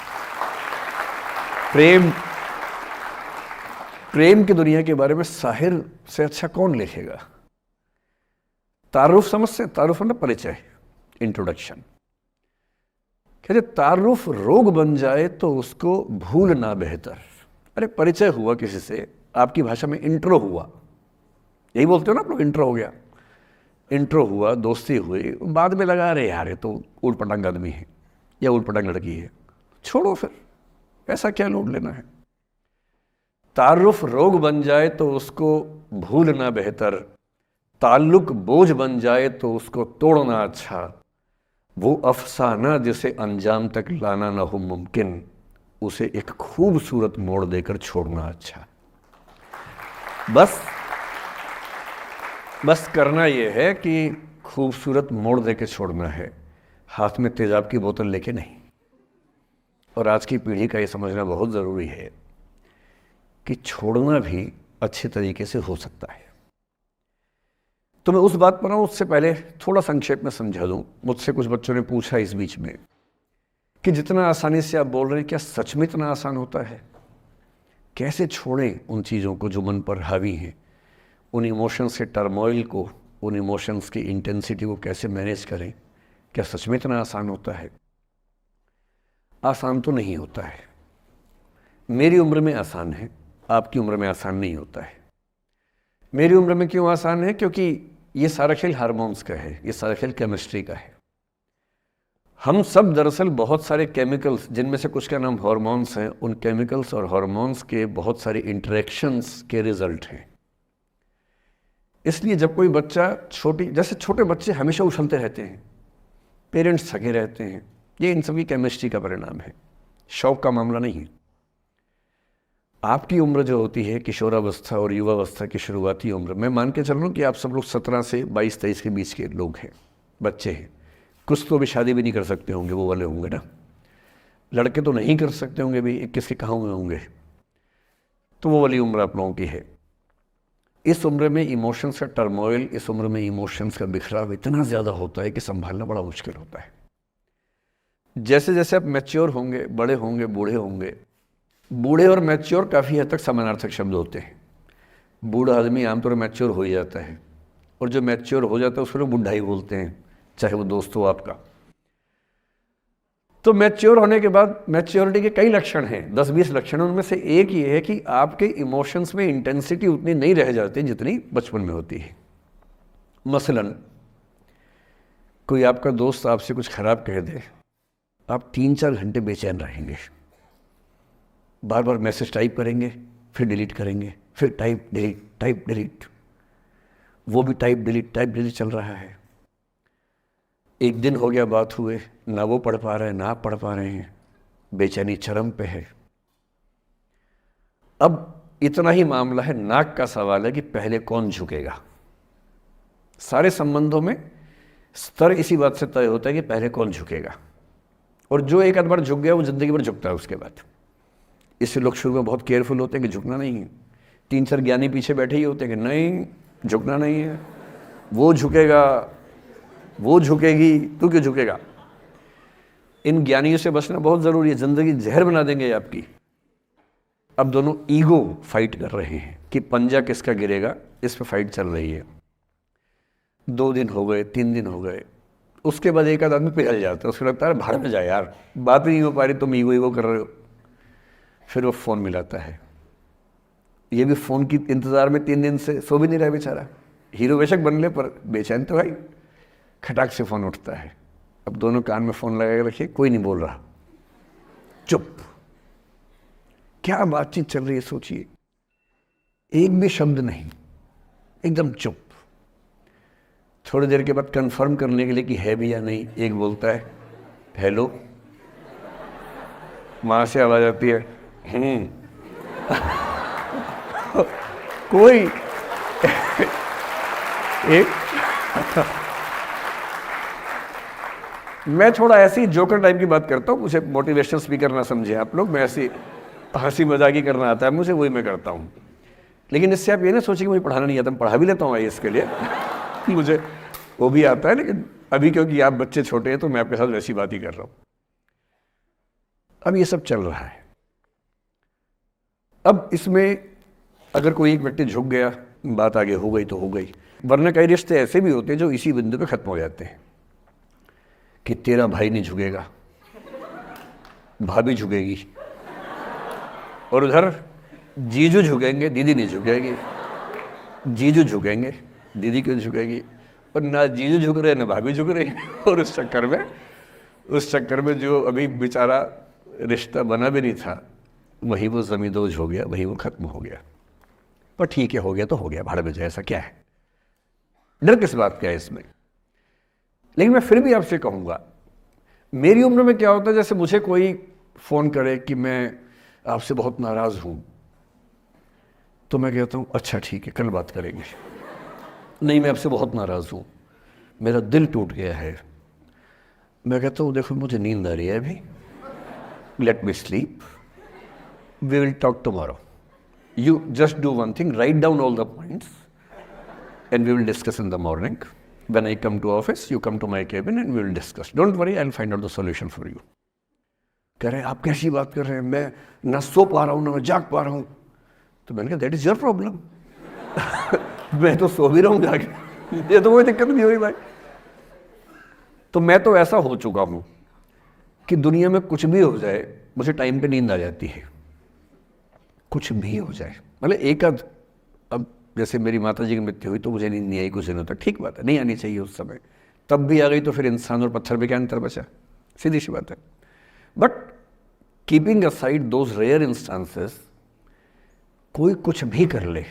प्रेम की दुनिया के बारे में साहिर से अच्छा कौन लिखेगा। तारुफ समझते, तारुफ ना परिचय, इंट्रोडक्शन। कहते तारुफ रोग बन जाए तो उसको भूलना बेहतर। अरे परिचय हुआ किसी से, आपकी भाषा में इंट्रो हुआ, यही बोलते हो ना आप लोग, इंट्रो हो गया। इंट्रो हुआ, दोस्ती हुई, बाद में लगा रहे यार ये तो ऊट पटांग आदमी है या ऊट पटांग लड़की है, छोड़ो फिर, ऐसा क्या लोड लेना है। तारुफ रोग बन जाए तो उसको भूलना बेहतर, ताल्लुक बोझ बन जाए तो उसको तोड़ना अच्छा। वो अफसाना जिसे अंजाम तक लाना ना हो मुमकिन, उसे एक खूबसूरत मोड़ देकर छोड़ना अच्छा। बस करना यह है कि खूबसूरत मोड़ देकर छोड़ना है, हाथ में तेजाब की बोतल लेके नहीं। और आज की पीढ़ी का ये समझना बहुत ज़रूरी है कि छोड़ना भी अच्छे तरीके से हो सकता है। तो मैं उस बात पर आऊँ उससे पहले थोड़ा संक्षेप में समझा दूँ। मुझसे कुछ बच्चों ने पूछा इस बीच में कि जितना आसानी से आप बोल रहे हैं, क्या सच में इतना आसान होता है। कैसे छोड़ें उन चीज़ों को जो मन पर हावी हैं, उन इमोशंस के टर्मोइल को, उन इमोशंस की इंटेंसिटी को कैसे मैनेज करें। क्या सच में इतना आसान होता है। आसान तो नहीं होता है। मेरी उम्र में आसान है, आपकी उम्र में आसान नहीं होता है। मेरी उम्र में क्यों आसान है, क्योंकि ये सारा खेल हार्मोन्स का है, ये सारा खेल केमिस्ट्री का है। हम सब दरअसल बहुत सारे केमिकल्स, जिनमें से कुछ का नाम हार्मोन्स हैं, उन केमिकल्स और हार्मोन्स के बहुत सारे इंटरेक्शंस के रिजल्ट हैं। इसलिए जब कोई बच्चा जैसे छोटे बच्चे हमेशा उछलते रहते हैं, पेरेंट्स थके रहते हैं, ये इन सभी केमिस्ट्री का परिणाम है, शौक का मामला नहीं है। आपकी उम्र जो होती है किशोरावस्था और युवावस्था की शुरुआती उम्र, मैं मान के चल रहा हूँ कि आप सब लोग 17 से 22-23 के बीच के लोग हैं, बच्चे हैं। कुछ तो अभी शादी भी नहीं कर सकते होंगे, वो वाले होंगे ना। लड़के तो नहीं कर सकते होंगे भी, 21 के कहाँ हुए होंगे, तो वो वाली उम्र आप लोगों की है। इस उम्र में इमोशंस का टर्मोइल, इस उम्र में इमोशंस का बिखराव इतना ज़्यादा होता है कि संभालना बड़ा मुश्किल होता है। जैसे जैसे आप मैच्योर होंगे, बड़े होंगे, बूढ़े होंगे, बूढ़े और मैच्योर काफ़ी हद तक समानार्थक शब्द होते हैं। बूढ़ा आदमी आमतौर पर मैच्योर हो ही जाता है, और जो मैच्योर हो जाता है उसको लोग बुढ़ा ही बोलते हैं, चाहे वो दोस्त हो आपका। तो मैच्योर होने के बाद मैच्योरिटी के कई लक्षण हैं, 10-20 लक्षण। उनमें से एक ये है कि आपके इमोशंस में इंटेंसिटी उतनी नहीं रह जाती जितनी बचपन में होती है। मसलन कोई आपका दोस्त आपसे कुछ खराब कह दे, आप 3-4 घंटे बेचैन रहेंगे, बार बार मैसेज टाइप करेंगे, फिर डिलीट करेंगे, फिर टाइप डिलीट, वो भी टाइप डिलीट चल रहा है। एक दिन हो गया बात हुए, ना वो पढ़ पा रहे हैं ना आप पढ़ पा रहे हैं, बेचैनी चरम पे है। अब इतना ही मामला है, नाक का सवाल है कि पहले कौन झुकेगा। सारे संबंधों में स्तर इसी बात से तय होता है कि पहले कौन झुकेगा, और जो एक आध बार झुक गया वो जिंदगी भर झुकता है उसके बाद। इससे लोग शुरू में बहुत केयरफुल होते हैं कि झुकना नहीं है। 3-4 ज्ञानी पीछे बैठे ही होते हैं कि नहीं झुकना नहीं है, वो झुकेगा, वो झुकेगी, तू क्यों झुकेगा। इन ज्ञानियों से बचना बहुत ज़रूरी है, ज़िंदगी जहर बना देंगे आपकी। अब दोनों ईगो फाइट कर रहे हैं कि पंजा किसका गिरेगा, इस पर फाइट चल रही है। 2 दिन हो गए, 3 दिन हो गए, उसके बाद एक आध आदमी पिघल जाता है, उसको लगता है भाड़ में जाए यार, बात नहीं हो पा रही, तुम ईगो कर रहे हो। फिर वो फ़ोन मिलाता है, ये भी फ़ोन की इंतज़ार में 3 दिन से सो भी नहीं रहा बेचारा, हीरो बेशक बन ले पर बेचैन तो भाई। खटाक से फ़ोन उठता है, अब दोनों कान में फ़ोन लगा के रखिए, कोई नहीं बोल रहा, चुप। क्या बातचीत चल रही है सोचिए, एक भी शब्द नहीं, एकदम चुप। थोड़ी देर के बाद कंफर्म करने के लिए कि है भी या नहीं, एक बोलता है हेलो, वहाँ से आवाज़ आती है कोई एक मैं थोड़ा ऐसी जोकर टाइप की बात करता हूँ, मुझे मोटिवेशनल स्पीकर ना समझे आप लोग, मैं ऐसी हंसी मजाक ही करना आता है मुझे, वही मैं करता हूँ। लेकिन इससे आप ये ना सोचिए कि मुझे पढ़ाना नहीं आता, मैं पढ़ा भी लेता हूँ इसके लिए मुझे वो भी आता है, लेकिन अभी क्योंकि आप बच्चे छोटे हैं तो मैं आपके साथ वैसी बात ही कर रहा हूँ। अब ये सब चल रहा है। अब इसमें अगर कोई एक व्यक्ति झुक गया, बात आगे हो गई तो हो गई, वरना कई रिश्ते ऐसे भी होते हैं जो इसी बिंदु पे खत्म हो जाते हैं कि तेरा भाई नहीं झुकेगा, भाभी झुकेगी, और उधर जीजू झुकेंगे, दीदी नहीं झुकेगी, जीजू झुकेंगे, दीदी क्यों झुकेगी, और ना जीजू झुक रहे ना भाभी झुक रही और उस चक्कर में जो अभी बेचारा रिश्ता बना भी नहीं था, वही वो ज़मींदोज़ हो गया, वही वो ख़त्म हो गया। पर ठीक है, हो गया तो हो गया, भाड़ में जाए, ऐसा क्या है, डर किस बात का है इसमें। लेकिन मैं फिर भी आपसे कहूँगा, मेरी उम्र में क्या होता है, जैसे मुझे कोई फ़ोन करे कि मैं आपसे बहुत नाराज़ हूँ, तो मैं कहता हूँ अच्छा ठीक है, कल बात करेंगे। नहीं, मैं आपसे बहुत नाराज़ हूँ, मेरा दिल टूट गया है। मैं कहता हूँ देखो मुझे नींद आ रही है अभी, let me sleep, we will talk tomorrow, you just do one thing, write down all the points and we will discuss in the morning, when I come to office you come to my cabin and we will discuss, don't worry, I will find out the solution for you. कह रहे हैं आप कैसी बात कर रहे हैं, मैं ना सो पा रहा हूँ ना मैं जाग पा रहा हूँ। तो मैंने कहा दैट इज योर प्रॉब्लम मैं तो सो भी रहा हूँ जाके, ये तो कोई दिक्कत नहीं हुई भाई। तो मैं तो ऐसा हो चुका हूँ कि दुनिया में कुछ भी हो जाए मुझे टाइम पे नींद आ जाती है, कुछ भी हो जाए। मतलब एक आध, अब जैसे मेरी माता जी की मृत्यु हुई तो मुझे नींद नहीं आई कुछ दिनों तक, ठीक बात है, नहीं आनी चाहिए उस समय, तब भी आ गई तो फिर इंसान और पत्थर में क्या अंतर बचा, सीधी सी बात है। But keeping aside those rare instances, कोई कुछ भी कर ले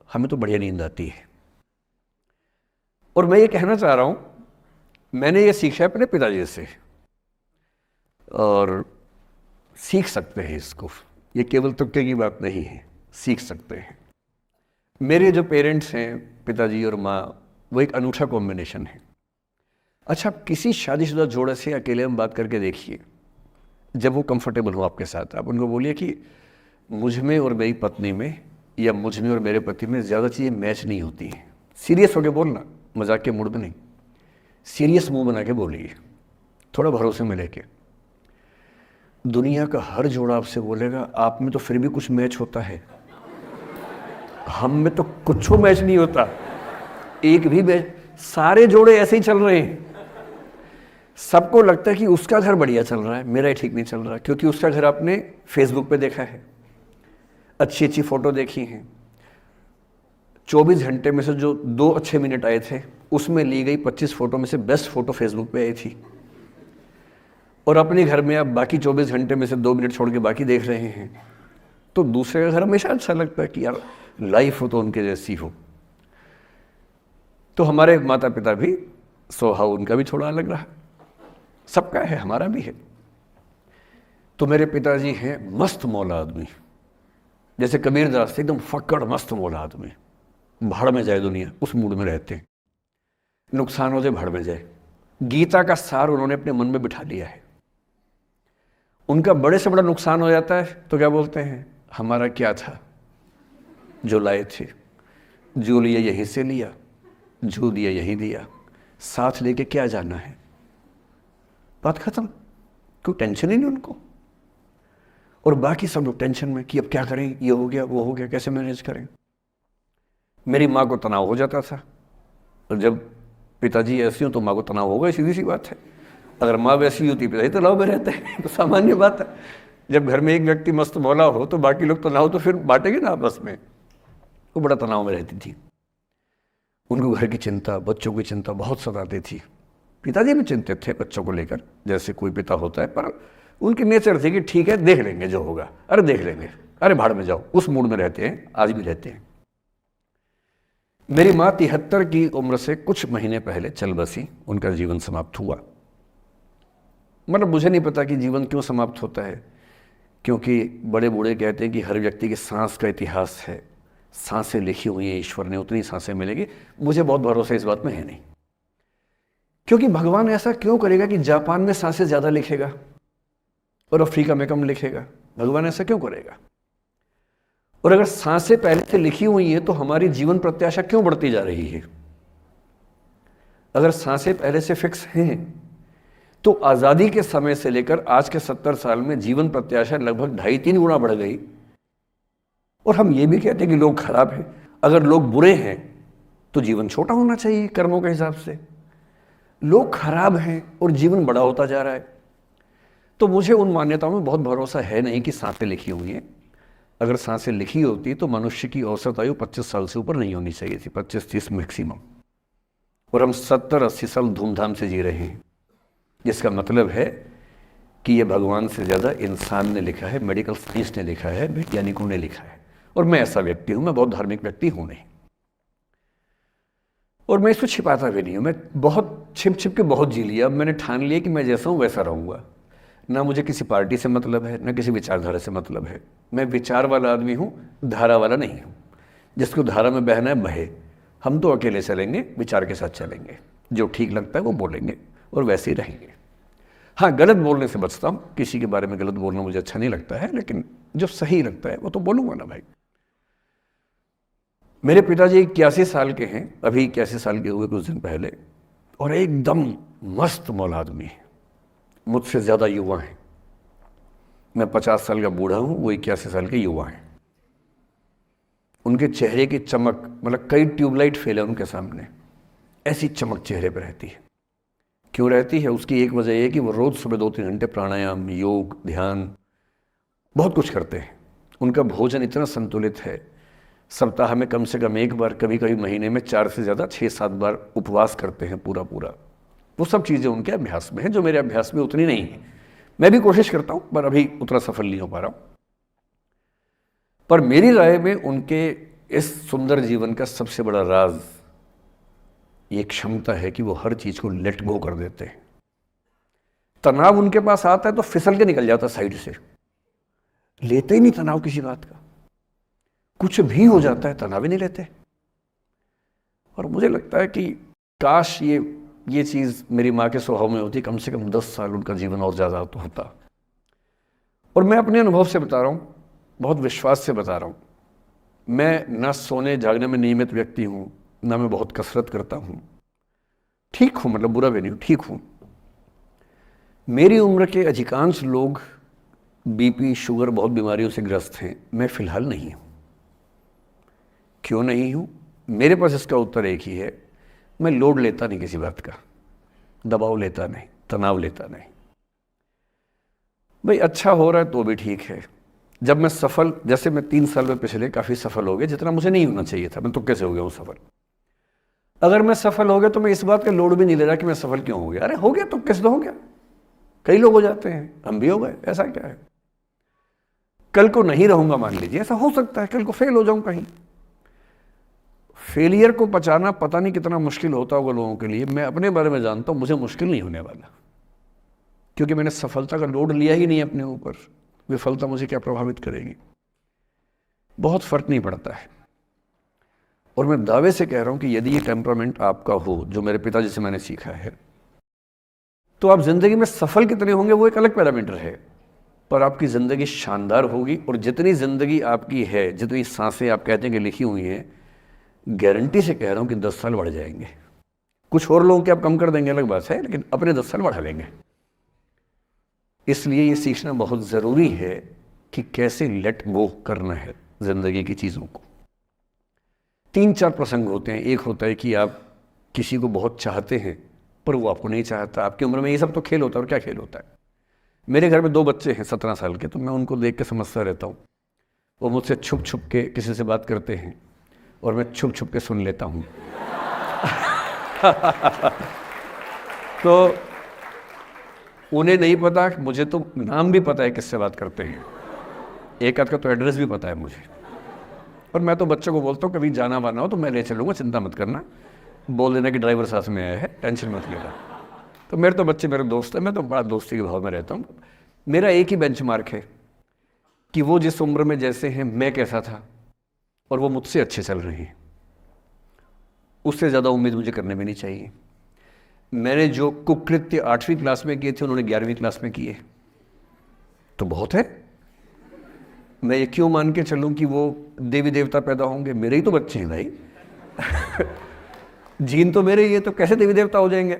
हमें तो बढ़िया नींद आती है। और मैं ये कहना चाह रहा हूं, मैंने ये सीखा है अपने पिताजी से, और सीख सकते हैं इसको, ये केवल तुक्के की बात नहीं है, सीख सकते हैं। मेरे जो पेरेंट्स हैं, पिताजी और माँ, वो एक अनूठा कॉम्बिनेशन है। अच्छा, आप किसी शादीशुदा जोड़े से अकेले में बात करके देखिए, जब वो कंफर्टेबल हो आपके साथ, आप उनको बोलिए कि मुझ में और मेरी पत्नी में, या मुझ में और मेरे पति में ज़्यादा चीज़ें मैच नहीं होती हैं। सीरियस होकर बोलना, मजाक के मूड में नहीं, सीरियस मुंह बना के बोलिए, थोड़ा भरोसे में लेके। दुनिया का हर जोड़ा आपसे बोलेगा आप में तो फिर भी कुछ मैच होता है, हम में तो कुछ मैच नहीं होता, एक भी मैच, सारे जोड़े ऐसे ही चल रहे हैं। सबको लगता है कि उसका घर बढ़िया चल रहा है, मेरा ही ठीक नहीं चल रहा, क्योंकि उसका घर आपने फेसबुक पे देखा है, अच्छी अच्छी फोटो देखी हैं, 24 घंटे में से जो 2 अच्छे मिनट आए थे उसमें ली गई 25 फोटो में से बेस्ट फोटो फेसबुक पे आई थी, और अपने घर में आप बाकी 24 घंटे में से 2 मिनट छोड़ के बाकी देख रहे हैं, तो दूसरे का घर हमेशा अच्छा लगता है कि यार लाइफ हो तो उनके जैसी हो। तो हमारे माता पिता भी स्वभाव उनका भी थोड़ा अलग रहा, सबका है, हमारा भी है। तो मेरे पिताजी हैं मस्त मौला आदमी, जैसे कबीरदास एकदम फक्कड़ मस्त मौला आदमी, भाड़ में जाए दुनिया उस मूड में रहते हैं, नुकसान हो जाए भाड़ में जाए। गीता का सार उन्होंने अपने मन में बिठा लिया है। उनका बड़े से बड़ा नुकसान हो जाता है तो क्या बोलते हैं, हमारा क्या था जो लाए थे, जो लिया यहीं से लिया, जो दिया यहीं दिया, साथ लेके क्या जाना है, बात खत्म। कोई टेंशन ही नहीं उनको। और बाकी सब लोग टेंशन में कि अब क्या करें, ये हो गया वो हो गया, कैसे मैनेज करें। मेरी माँ को तनाव हो जाता था, और जब पिताजी ऐसे हो तो माँ को तनाव होगा, सीधी सी बात है। अगर माँ वैसी होती पिताजी तनाव में रहते हैं, तो सामान्य बात है। जब घर में एक व्यक्ति मस्त मौला हो तो बाकी लोग तनाव तो फिर बांटेंगे ना आपस में। वो बड़ा तनाव में रहती थी, उनको घर की चिंता, बच्चों की चिंता बहुत सताती थी। पिताजी भी चिंतित थे बच्चों को लेकर, जैसे कोई पिता होता है, पर उनकी नेचर थी कि ठीक है देख लेंगे जो होगा, अरे देख लेंगे, अरे भाड़ में जाओ, उस मूड में रहते हैं, आज भी रहते हैं। मेरी माँ 73 की उम्र से कुछ महीने पहले चल बसी, उनका जीवन समाप्त हुआ। मतलब मुझे नहीं पता कि जीवन क्यों समाप्त होता है, क्योंकि बड़े बूढ़े कहते हैं कि हर व्यक्ति के सांस का इतिहास है, सांसें लिखी हुई हैं ईश्वर ने, उतनी सांसें मिलेगी। मुझे बहुत भरोसा इस बात में है नहीं, क्योंकि भगवान ऐसा क्यों करेगा कि जापान में सांसें ज़्यादा लिखेगा और अफ्रीका में कम लिखेगा? भगवान ऐसा क्यों करेगा? और अगर सांसें पहले से लिखी हुई हैं तो हमारी जीवन प्रत्याशा क्यों बढ़ती जा रही है? अगर सांसें पहले से फिक्स हैं तो आज़ादी के समय से लेकर आज के 70 साल में जीवन प्रत्याशा लगभग 2.5-3 गुना बढ़ गई। और हम ये भी कहते हैं कि लोग खराब हैं। अगर लोग बुरे हैं तो जीवन छोटा होना चाहिए कर्मों के हिसाब से। लोग खराब हैं और जीवन बड़ा होता जा रहा है। तो मुझे उन मान्यताओं में बहुत भरोसा है नहीं कि सांसें लिखी हुई हैं। अगर सांसें लिखी होती तो मनुष्य की औसत आयु 25 साल से ऊपर नहीं होनी चाहिए थी, 25-30 मैक्सिमम। और हम 70-80 साल धूमधाम से जी रहे हैं, जिसका मतलब है कि यह भगवान से ज़्यादा इंसान ने लिखा है, मेडिकल साइंस ने लिखा है, वैज्ञानिकों ने लिखा है। और मैं ऐसा व्यक्ति हूँ, मैं बहुत धार्मिक व्यक्ति हूँ नहीं, और मैं इसको छिपाता भी नहीं हूँ। मैं बहुत छिप छिप के बहुत जी लिया। अब मैंने ठान लिया कि मैं जैसा हूँ वैसा रहूँगा। ना मुझे किसी पार्टी से मतलब है, ना किसी विचारधारा से मतलब है। मैं विचार वाला आदमी हूँ, धारा वाला नहीं हूँ। जिसको धारा में बहना है बहे, हम तो अकेले चलेंगे, विचार के साथ चलेंगे। जो ठीक लगता है वो बोलेंगे और वैसे ही रहेंगे। हाँ, गलत बोलने से बचता हूँ, किसी के बारे में गलत बोलना मुझे अच्छा नहीं लगता है, लेकिन जो सही लगता है वो तो बोलूँगा ना भाई। मेरे पिताजी 81 साल के हैं, अभी 81 साल के हुए कुछ दिन पहले, और एकदम मस्त मौला आदमी है, मुझसे ज़्यादा युवा हैं। मैं 50 साल का बूढ़ा हूँ, वो 81 साल के युवा हैं। उनके चेहरे की चमक, मतलब कई ट्यूबलाइट फेल है उनके सामने, ऐसी चमक चेहरे पर रहती है। क्यों रहती है? उसकी एक वजह यह कि वो रोज़ सुबह 2-3 घंटे प्राणायाम, योग, ध्यान, बहुत कुछ करते हैं। उनका भोजन इतना संतुलित है, सप्ताह में कम से कम एक बार, कभी कभी महीने में 4 से ज़्यादा 6-7 बार उपवास करते हैं पूरा। वो सब चीज़ें उनके अभ्यास में हैं, जो मेरे अभ्यास में उतनी नहीं है। मैं भी कोशिश करता हूँ, पर अभी उतना सफल नहीं हो पा रहा हूँ। पर मेरी राय में उनके इस सुंदर जीवन का सबसे बड़ा राज ये क्षमता है कि वो हर चीज़ को लेट गो कर देते हैं। तनाव उनके पास आता है तो फिसल के निकल जाता साइड से, लेते ही नहीं तनाव किसी बात का। कुछ भी हो जाता है तनाव ही नहीं लेते। और मुझे लगता है कि काश ये चीज़ मेरी माँ के स्वभाव में होती, कम से कम 10 साल उनका जीवन और ज़्यादा तो होता। और मैं अपने अनुभव से बता रहा हूँ, बहुत विश्वास से बता रहा हूँ। मैं ना सोने जागने में नियमित व्यक्ति हूँ, ना मैं बहुत कसरत करता हूँ। ठीक हूँ, मतलब बुरा भी नहीं हूँ, ठीक हूँ। मेरी उम्र के अधिकांश लोग बीपी, शुगर, बहुत बीमारियों से ग्रस्त हैं। मैं फिलहाल नहीं हूँ। क्यों नहीं हूँ? मेरे पास इसका उत्तर एक ही है, मैं लोड लेता नहीं किसी बात का, दबाव लेता नहीं, तनाव लेता नहीं। भाई अच्छा हो रहा है तो भी ठीक है। जब मैं सफल, जैसे मैं 3 साल में पिछले काफ़ी सफल हो गया, जितना मुझे नहीं होना चाहिए था, मैं तो कैसे हो गया हूँ सफल। अगर मैं सफल हो गया तो मैं इस बात का लोड भी नहीं ले रहा कि मैं सफल क्यों हो गया। अरे हो गया तो किस हो गया, कई लोग हो जाते हैं, हम भी हो गए, ऐसा क्या है। कल को नहीं रहूंगा, मान लीजिए, ऐसा हो सकता है, कल को फेल हो जाऊं कहीं। फेलियर को पचाना पता नहीं कितना मुश्किल होता होगा लोगों के लिए। मैं अपने बारे में जानता हूं, मुझे मुश्किल नहीं होने वाला, क्योंकि मैंने सफलता का लोड लिया ही नहीं अपने ऊपर। विफलता मुझे क्या प्रभावित करेगी, बहुत फर्क नहीं पड़ता है। और मैं दावे से कह रहा हूं कि यदि ये टेम्परामेंट आपका हो, जो मेरे पिताजी से मैंने सीखा है, तो आप जिंदगी में सफल कितने होंगे वो एक अलग पैरामीटर है, पर आपकी जिंदगी शानदार होगी। और जितनी जिंदगी आपकी है, जितनी सांसें आप कहते हैं कि लिखी हुई हैं, गारंटी से कह रहा हूं कि 10 साल बढ़ जाएंगे। कुछ और लोगों के आप कम कर देंगे अलग बात है, लेकिन अपने 10 साल बढ़ा लेंगे। इसलिए ये सीखना बहुत ज़रूरी है कि कैसे लेट गो करना है जिंदगी की चीज़ों को। 3-4 प्रसंग होते हैं। एक होता है कि आप किसी को बहुत चाहते हैं पर वो आपको नहीं चाहता। आपकी उम्र में ये सब तो खेल होता है, और क्या खेल होता है। मेरे घर में 2 बच्चे हैं 17 साल के, तो मैं उनको देख के समझता रहता हूँ। वो मुझसे छुप छुप के किसी से बात करते हैं और मैं छुप छुप के सुन लेता हूँ। तो उन्हें नहीं पता, मुझे तो नाम भी पता है किससे बात करते हैं, एक आध का तो एड्रेस भी पता है मुझे। और मैं तो बच्चों को बोलता हूँ कभी जाना वाना हो तो मैं ले चलूँगा, चिंता मत करना, बोल देना कि ड्राइवर साथ में आया है, टेंशन मत लेना। तो मेरे तो बच्चे मेरे दोस्त हैं, मैं तो बड़ा दोस्ती के भाव में रहता हूँ। मेरा एक ही बेंचमार्क है कि वो जिस उम्र में जैसे हैं मैं कैसा था, और वो मुझसे अच्छे चल रहे हैं। उससे ज़्यादा उम्मीद मुझे करने में नहीं चाहिए। मैंने जो कुकृत्य 8वीं क्लास में किए थे उन्होंने 11वीं क्लास में किए, तो बहुत है। मैं ये क्यों मान के चलूं कि वो देवी देवता पैदा होंगे, मेरे ही तो बच्चे हैं भाई। जीन तो मेरे ही है, तो कैसे देवी देवता हो जाएंगे।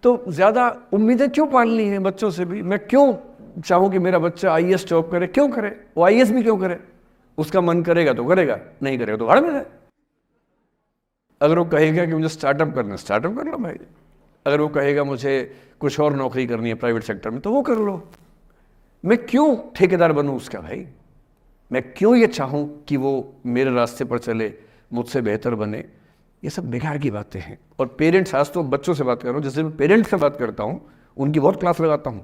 तो ज़्यादा उम्मीदें क्यों पालनी है बच्चों से भी। मैं क्यों चाहूं कि मेरा बच्चा आईएएस जॉब करे, क्यों करे, वो आईएएस भी क्यों करे। उसका मन करेगा तो करेगा, नहीं करेगा तो भाड़ में जाए। अगर वो कहेगा कि मुझे स्टार्टअप करना है, स्टार्टअप कर लो भाई। अगर वो कहेगा मुझे कुछ और नौकरी करनी है प्राइवेट सेक्टर में, तो वो कर लो। मैं क्यों ठेकेदार बनूं उसका भाई। मैं क्यों ये चाहूं कि वो मेरे रास्ते पर चले, मुझसे बेहतर बने। ये सब बेकार की बातें हैं। और पेरेंट्स, आज तो बच्चों से बात कर रहा हूं, जैसे मैं पेरेंट्स से बात करता हूं उनकी बहुत क्लास लगाता हूं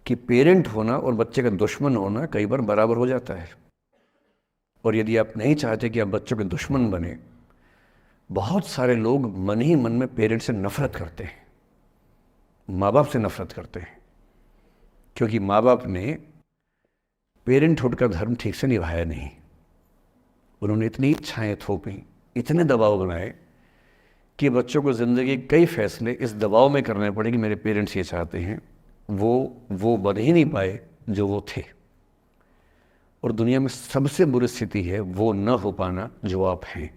कि पेरेंट होना और बच्चे का दुश्मन होना कई बार बराबर हो जाता है। और यदि आप नहीं चाहते कि आप बच्चों के दुश्मन बने, बहुत सारे लोग मन ही मन में पेरेंट्स से नफरत करते हैं, माँ बाप से नफरत करते हैं, क्योंकि माँ बाप ने पेरेंटहुड का धर्म ठीक से निभाया नहीं। उन्होंने इतनी इच्छाएं थोपी, इतने दबाव बनाए कि बच्चों को ज़िंदगी कई फैसले इस दबाव में करने पड़े कि मेरे पेरेंट्स ये चाहते हैं। वो बन ही नहीं पाए जो वो थे। और दुनिया में सबसे बुरी स्थिति है वो न हो पाना जो आप हैं।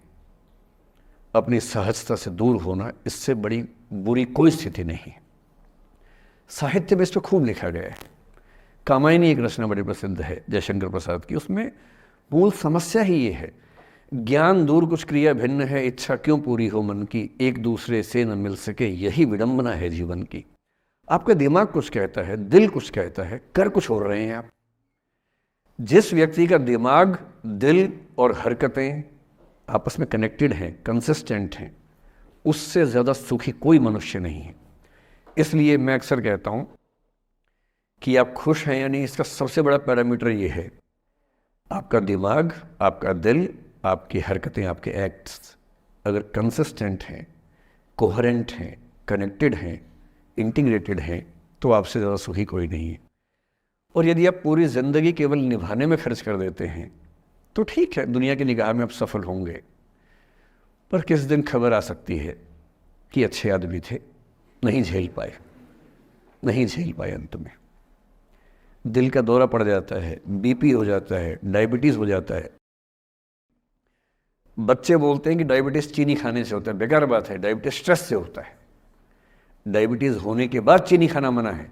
अपनी सहजता से दूर होना, इससे बड़ी बुरी कोई स्थिति नहीं। साहित्य में इस पर खूब लिखा गया है। कामायनी एक रचना बड़ी प्रसिद्ध है जयशंकर प्रसाद की। उसमें मूल समस्या ही ये है, ज्ञान दूर कुछ क्रिया भिन्न है, इच्छा क्यों पूरी हो मन की, एक दूसरे से न मिल सके यही विडंबना है जीवन की। आपका दिमाग कुछ कहता है, दिल कुछ कहता है, कर कुछ हो रहे हैं आप। जिस व्यक्ति का दिमाग, दिल और हरकतें आपस में कनेक्टेड हैं, कंसिस्टेंट हैं, उससे ज़्यादा सुखी कोई मनुष्य नहीं है। इसलिए मैं अक्सर कहता हूँ कि आप खुश हैं या नहीं, इसका सबसे बड़ा पैरामीटर ये है, आपका दिमाग, आपका दिल, आपकी हरकतें, आपके एक्ट्स अगर कंसिस्टेंट हैं, कोहेरेंट हैं, कनेक्टेड हैं, इंटीग्रेटेड हैं, तो आपसे ज़्यादा सुखी कोई नहीं है। और यदि आप पूरी ज़िंदगी केवल निभाने में खर्च कर देते हैं तो ठीक है, दुनिया की निगाह में आप सफल होंगे। पर किस दिन खबर आ सकती है कि अच्छे आदमी थे, नहीं झेल पाए, नहीं झेल पाए, अंत में दिल का दौरा पड़ जाता है, बीपी हो जाता है, डायबिटीज़ हो जाता है। बच्चे बोलते हैं कि डायबिटीज़ चीनी खाने से होता है, बेकार बात है। डायबिटीज़ स्ट्रेस से होता है। डायबिटीज़ होने के बाद चीनी खाना मना है।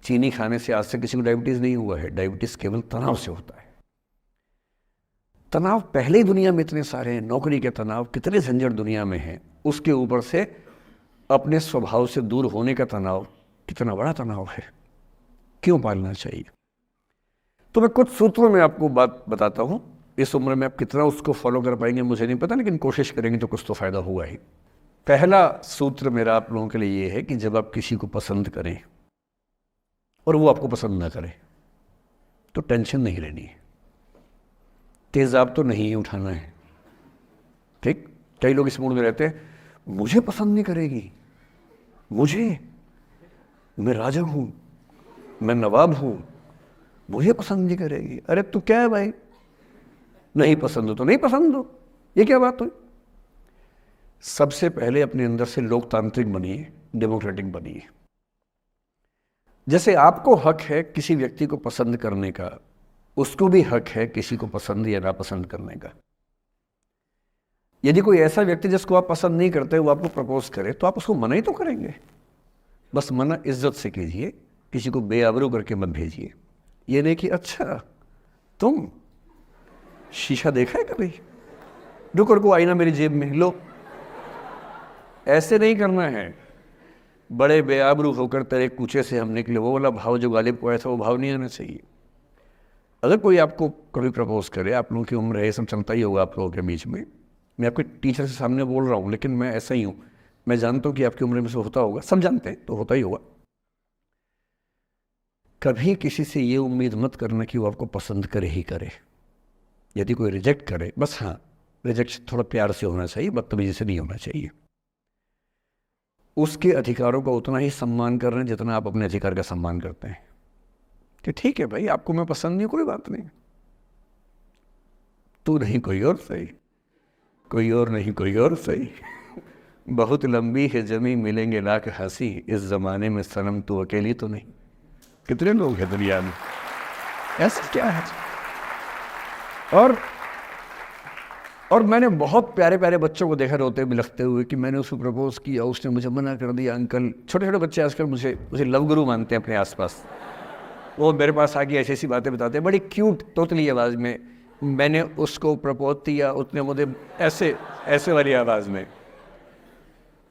चीनी खाने से आज तक किसी को डायबिटीज़ नहीं हुआ है। डायबिटीज़ केवल तनाव से होता है। तनाव पहले ही दुनिया में इतने सारे हैं, नौकरी के तनाव, कितने झंझट दुनिया में हैं, उसके ऊपर से अपने स्वभाव से दूर होने का तनाव, कितना बड़ा तनाव है। क्यों पालना चाहिए। तो मैं कुछ सूत्रों में आपको बात बताता हूँ इस उम्र में आप कितना उसको फॉलो कर पाएंगे मुझे नहीं पता, लेकिन कोशिश करेंगे तो कुछ तो फ़ायदा हुआ ही। पहला सूत्र मेरा आप लोगों के लिए ये है कि जब आप किसी को पसंद करें और वो आपको पसंद ना करे तो टेंशन नहीं लेनी है, तेज़ाब तो नहीं उठाना है। ठीक, कई लोग इस मूड में रहते हैं, मुझे पसंद नहीं करेगी, मैं राजा हूं, मैं नवाब हूं, मुझे पसंद नहीं करेगी। अरे तू क्या है भाई, नहीं पसंद हो तो नहीं पसंद हो, ये क्या बात हुई? सबसे पहले अपने अंदर से लोकतांत्रिक बनिए, डेमोक्रेटिक बनिए। जैसे आपको हक है किसी व्यक्ति को पसंद करने का, उसको भी हक है किसी को पसंद या नापसंद करने का। यदि कोई ऐसा व्यक्ति जिसको आप पसंद नहीं करते वो आपको प्रपोज करे तो आप उसको मना ही तो करेंगे। बस मना इज्जत से कीजिए, किसी को बेआबरू करके मत भेजिए। ये नहीं कि अच्छा तुम शीशा देखा है कभी, रुको रुको आईना मेरी जेब में लो, ऐसे नहीं करना है। बड़े बेआबरू होकर तेरे कूचे से हम निकले, वो वाला भाव जो गालिब को आया था वो भाव नहीं आना चाहिए। अगर कोई आपको कभी प्रपोज करे, आप लोगों की उम्र है, ये सब चलता ही होगा आप लोगों के बीच में, मैं आपके टीचर से सामने बोल रहा हूँ लेकिन मैं ऐसा ही हूँ, मैं जानता हूँ कि आपकी उम्र में से होता होगा, सब जानते हैं तो होता ही होगा। कभी किसी से ये उम्मीद मत करना कि वो आपको पसंद करे ही करे। यदि कोई रिजेक्ट करे, बस हाँ रिजेक्शन थोड़ा प्यार से होना चाहिए, बदतमीजी से नहीं होना चाहिए। उसके अधिकारों का उतना ही सम्मान कर रहे हैं जितना आप अपने अधिकार का सम्मान करते हैं कि ठीक है भाई आपको मैं पसंद नहीं, कोई बात नहीं, तू नहीं कोई और सही, कोई और नहीं कोई और सही, बहुत लंबी है जमी मिलेंगे लाख हंसी, इस जमाने में सनम तू अकेली तो नहीं। कितने लोग हैं दुनिया में, ऐसा क्या है? और मैंने बहुत प्यारे प्यारे बच्चों को देखा रोते बिलखते हुए कि मैंने उसको प्रपोज किया, उसने मुझे मना कर दिया। अंकल, छोटे छोटे बच्चे आजकल मुझे लव गुरु मानते हैं अपने आसपास, वो मेरे पास आके ऐसी ऐसी बातें बताते हैं बड़ी क्यूट तोतली आवाज़ में, मैंने उसको प्रपोज किया, उसने मुझे ऐसे वाली आवाज़ में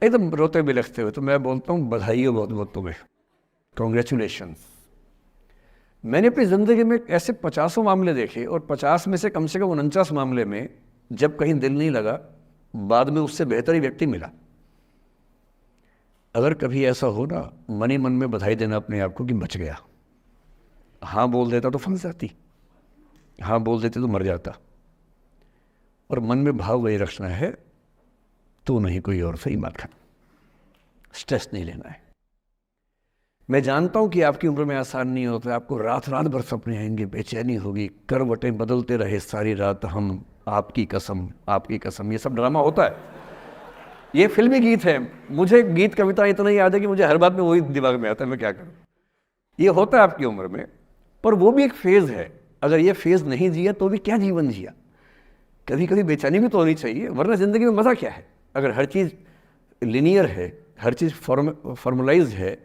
एकदम रोते बिलखते हुए। तो मैं बोलता हूँ बधाई हो बहुत बहुत तुम्हें, कॉन्ग्रेचुलेशन। मैंने अपनी ज़िंदगी में ऐसे 50 मामले देखे और 50 में से कम 49 मामले में जब कहीं दिल नहीं लगा, बाद में उससे बेहतर ही व्यक्ति मिला। अगर कभी ऐसा हो ना, मन ही मन में बधाई देना अपने आप को कि बच गया। हाँ बोल देता तो फंस जाती, हाँ बोल देते तो मर जाता। और मन में भाव वही रखना है, तू नहीं कोई और सही बात खाना, स्ट्रेस नहीं लेना है। मैं जानता हूं कि आपकी उम्र में आसान नहीं होता, आपको रात रात भर सपने आएंगे, बेचैनी होगी, करवटें बदलते रहे सारी रात हम, आपकी कसम आपकी कसम, ये सब ड्रामा होता है। ये फिल्मी गीत है, मुझे गीत कविता इतना याद है कि मुझे हर बात में वही दिमाग में आता है, मैं क्या करूं। ये होता है आपकी उम्र में, पर वो भी एक फेज़ है। अगर ये फेज़ नहीं जिया तो भी क्या जीवन जिया। कभी कभी बेचैनी भी तो होनी चाहिए, वरना ज़िंदगी में मज़ा क्या है। अगर हर चीज़ लिनियर है, हर चीज़ फॉर्मुलाइज है,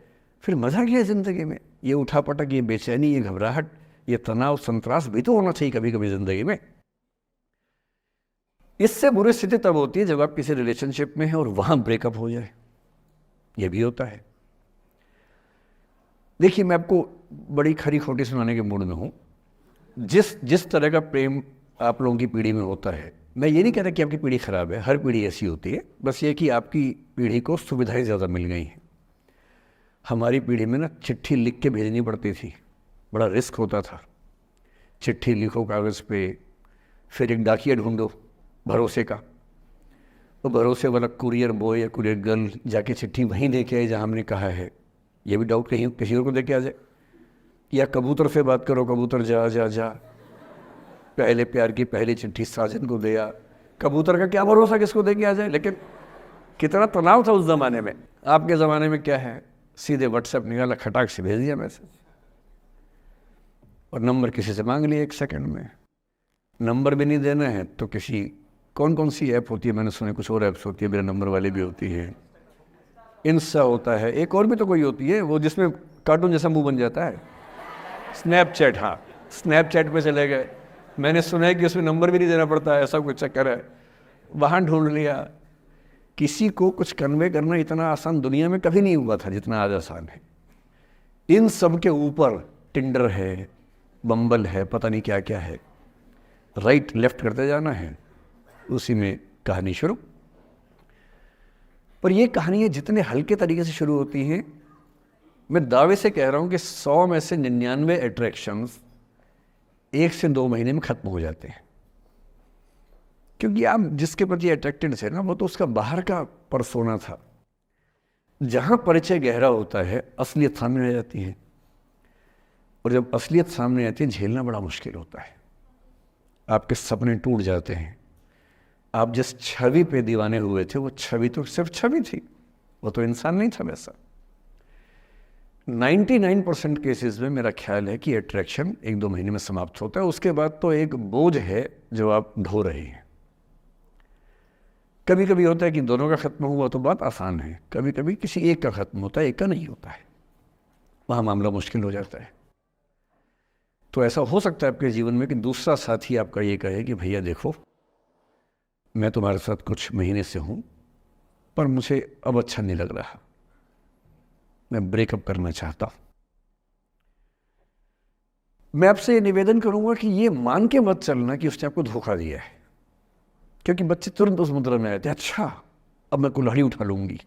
फिर मज़ा क्या है ज़िंदगी में। ये उठापटक, ये बेचैनी, ये घबराहट, ये तनाव, संतरास भी तो होना चाहिए कभी कभी ज़िंदगी में। इससे बुरी स्थिति तब होती है जब आप किसी रिलेशनशिप में हैं और वहाँ ब्रेकअप हो जाए, ये भी होता है। देखिए, मैं आपको बड़ी खरी खोटी सुनाने के मूड में हूँ। जिस तरह का प्रेम आप लोगों की पीढ़ी में होता है, मैं ये नहीं कहता कि आपकी पीढ़ी ख़राब है, हर पीढ़ी ऐसी होती है, बस ये कि आपकी पीढ़ी को सुविधाएं ज़्यादा मिल गई हैं। हमारी पीढ़ी में ना चिट्ठी लिख के भेजनी पड़ती थी, बड़ा रिस्क होता था। चिट्ठी लिखो कागज़ पे, फिर एक डाकिया ढूंढो भरोसे का, तो भरोसे वाला कुरियर बॉय या कुरियर गर्ल जाके चिट्ठी वहीं दे के आए जहाँ हमने कहा है। ये भी डाउट कहीं किसी और को दे के आ जाए। या कबूतर से बात करो, कबूतर जा जा जा, पहले प्यार की पहली चिट्ठी साजन को दिया। कबूतर का क्या भरोसा किसको दे के आ जाए। लेकिन कितना तनाव था उस ज़माने में। आपके ज़माने में क्या है, सीधे व्हाट्सएप निकाला, खटाक से भेज दिया मैसेज, और नंबर किसी से मांग लिया 1 सेकंड में। नंबर भी नहीं देना है तो किसी, कौन सी ऐप होती है, मैंने सुना कुछ और ऐप्स होती है, मेरे नंबर वाली भी होती है, इंस्टा होता है, एक और भी तो कोई होती है वो जिसमें कार्टून जैसा मुंह बन जाता है, स्नैपचैट। हाँ, स्नैपचैट पे चले गए, मैंने सुना है कि उसमें नंबर भी नहीं देना पड़ता है, ऐसा कुछ चक्कर है, वहाँ ढूंढ लिया। किसी को कुछ कन्वे करना इतना आसान दुनिया में कभी नहीं हुआ था जितना आज आसान है। इन सब के ऊपर टिंडर है, बम्बल है, पता नहीं क्या क्या है। राइट लेफ्ट करते जाना है, उसी में कहानी शुरू। पर ये कहानियाँ जितने हल्के तरीके से शुरू होती हैं, मैं दावे से कह रहा हूँ कि 100 में से 99 अट्रैक्शंस 1 से 2 महीने में ख़त्म हो जाते हैं। क्योंकि आप जिसके प्रति अट्रैक्टेड थे ना, वो तो उसका बाहर का परसोना था। जहाँ परिचय गहरा होता है, असलियत सामने आ जाती है, और जब असलियत सामने आती है, झेलना बड़ा मुश्किल होता है। आपके सपने टूट जाते हैं। आप जिस छवि पे दीवाने हुए थे, वो छवि तो सिर्फ छवि थी, वो तो इंसान नहीं था वैसा। 99% केसेस में मेरा ख्याल है कि अट्रैक्शन 1-2 महीने में समाप्त होता है। उसके बाद तो एक बोझ है जो आप ढो रहे हैं। कभी कभी होता है कि दोनों का खत्म हुआ तो बात आसान है, कभी कभी किसी एक का खत्म होता है, एक का नहीं होता है, वहाँ मामला मुश्किल हो जाता है। तो ऐसा हो सकता है आपके जीवन में कि दूसरा साथी आपका ये कहे कि भैया देखो, मैं तुम्हारे साथ कुछ महीने से हूँ, पर मुझे अब अच्छा नहीं लग रहा, मैं ब्रेकअप करना चाहता हूँ। मैं आपसे ये निवेदन करूँगा कि ये मान के मत चलना कि उसने आपको धोखा दिया है, क्योंकि बच्चे तुरंत उस मुद्रा में आए थे, अच्छा अब मैं कुल्हाड़ी उठा लूँगी,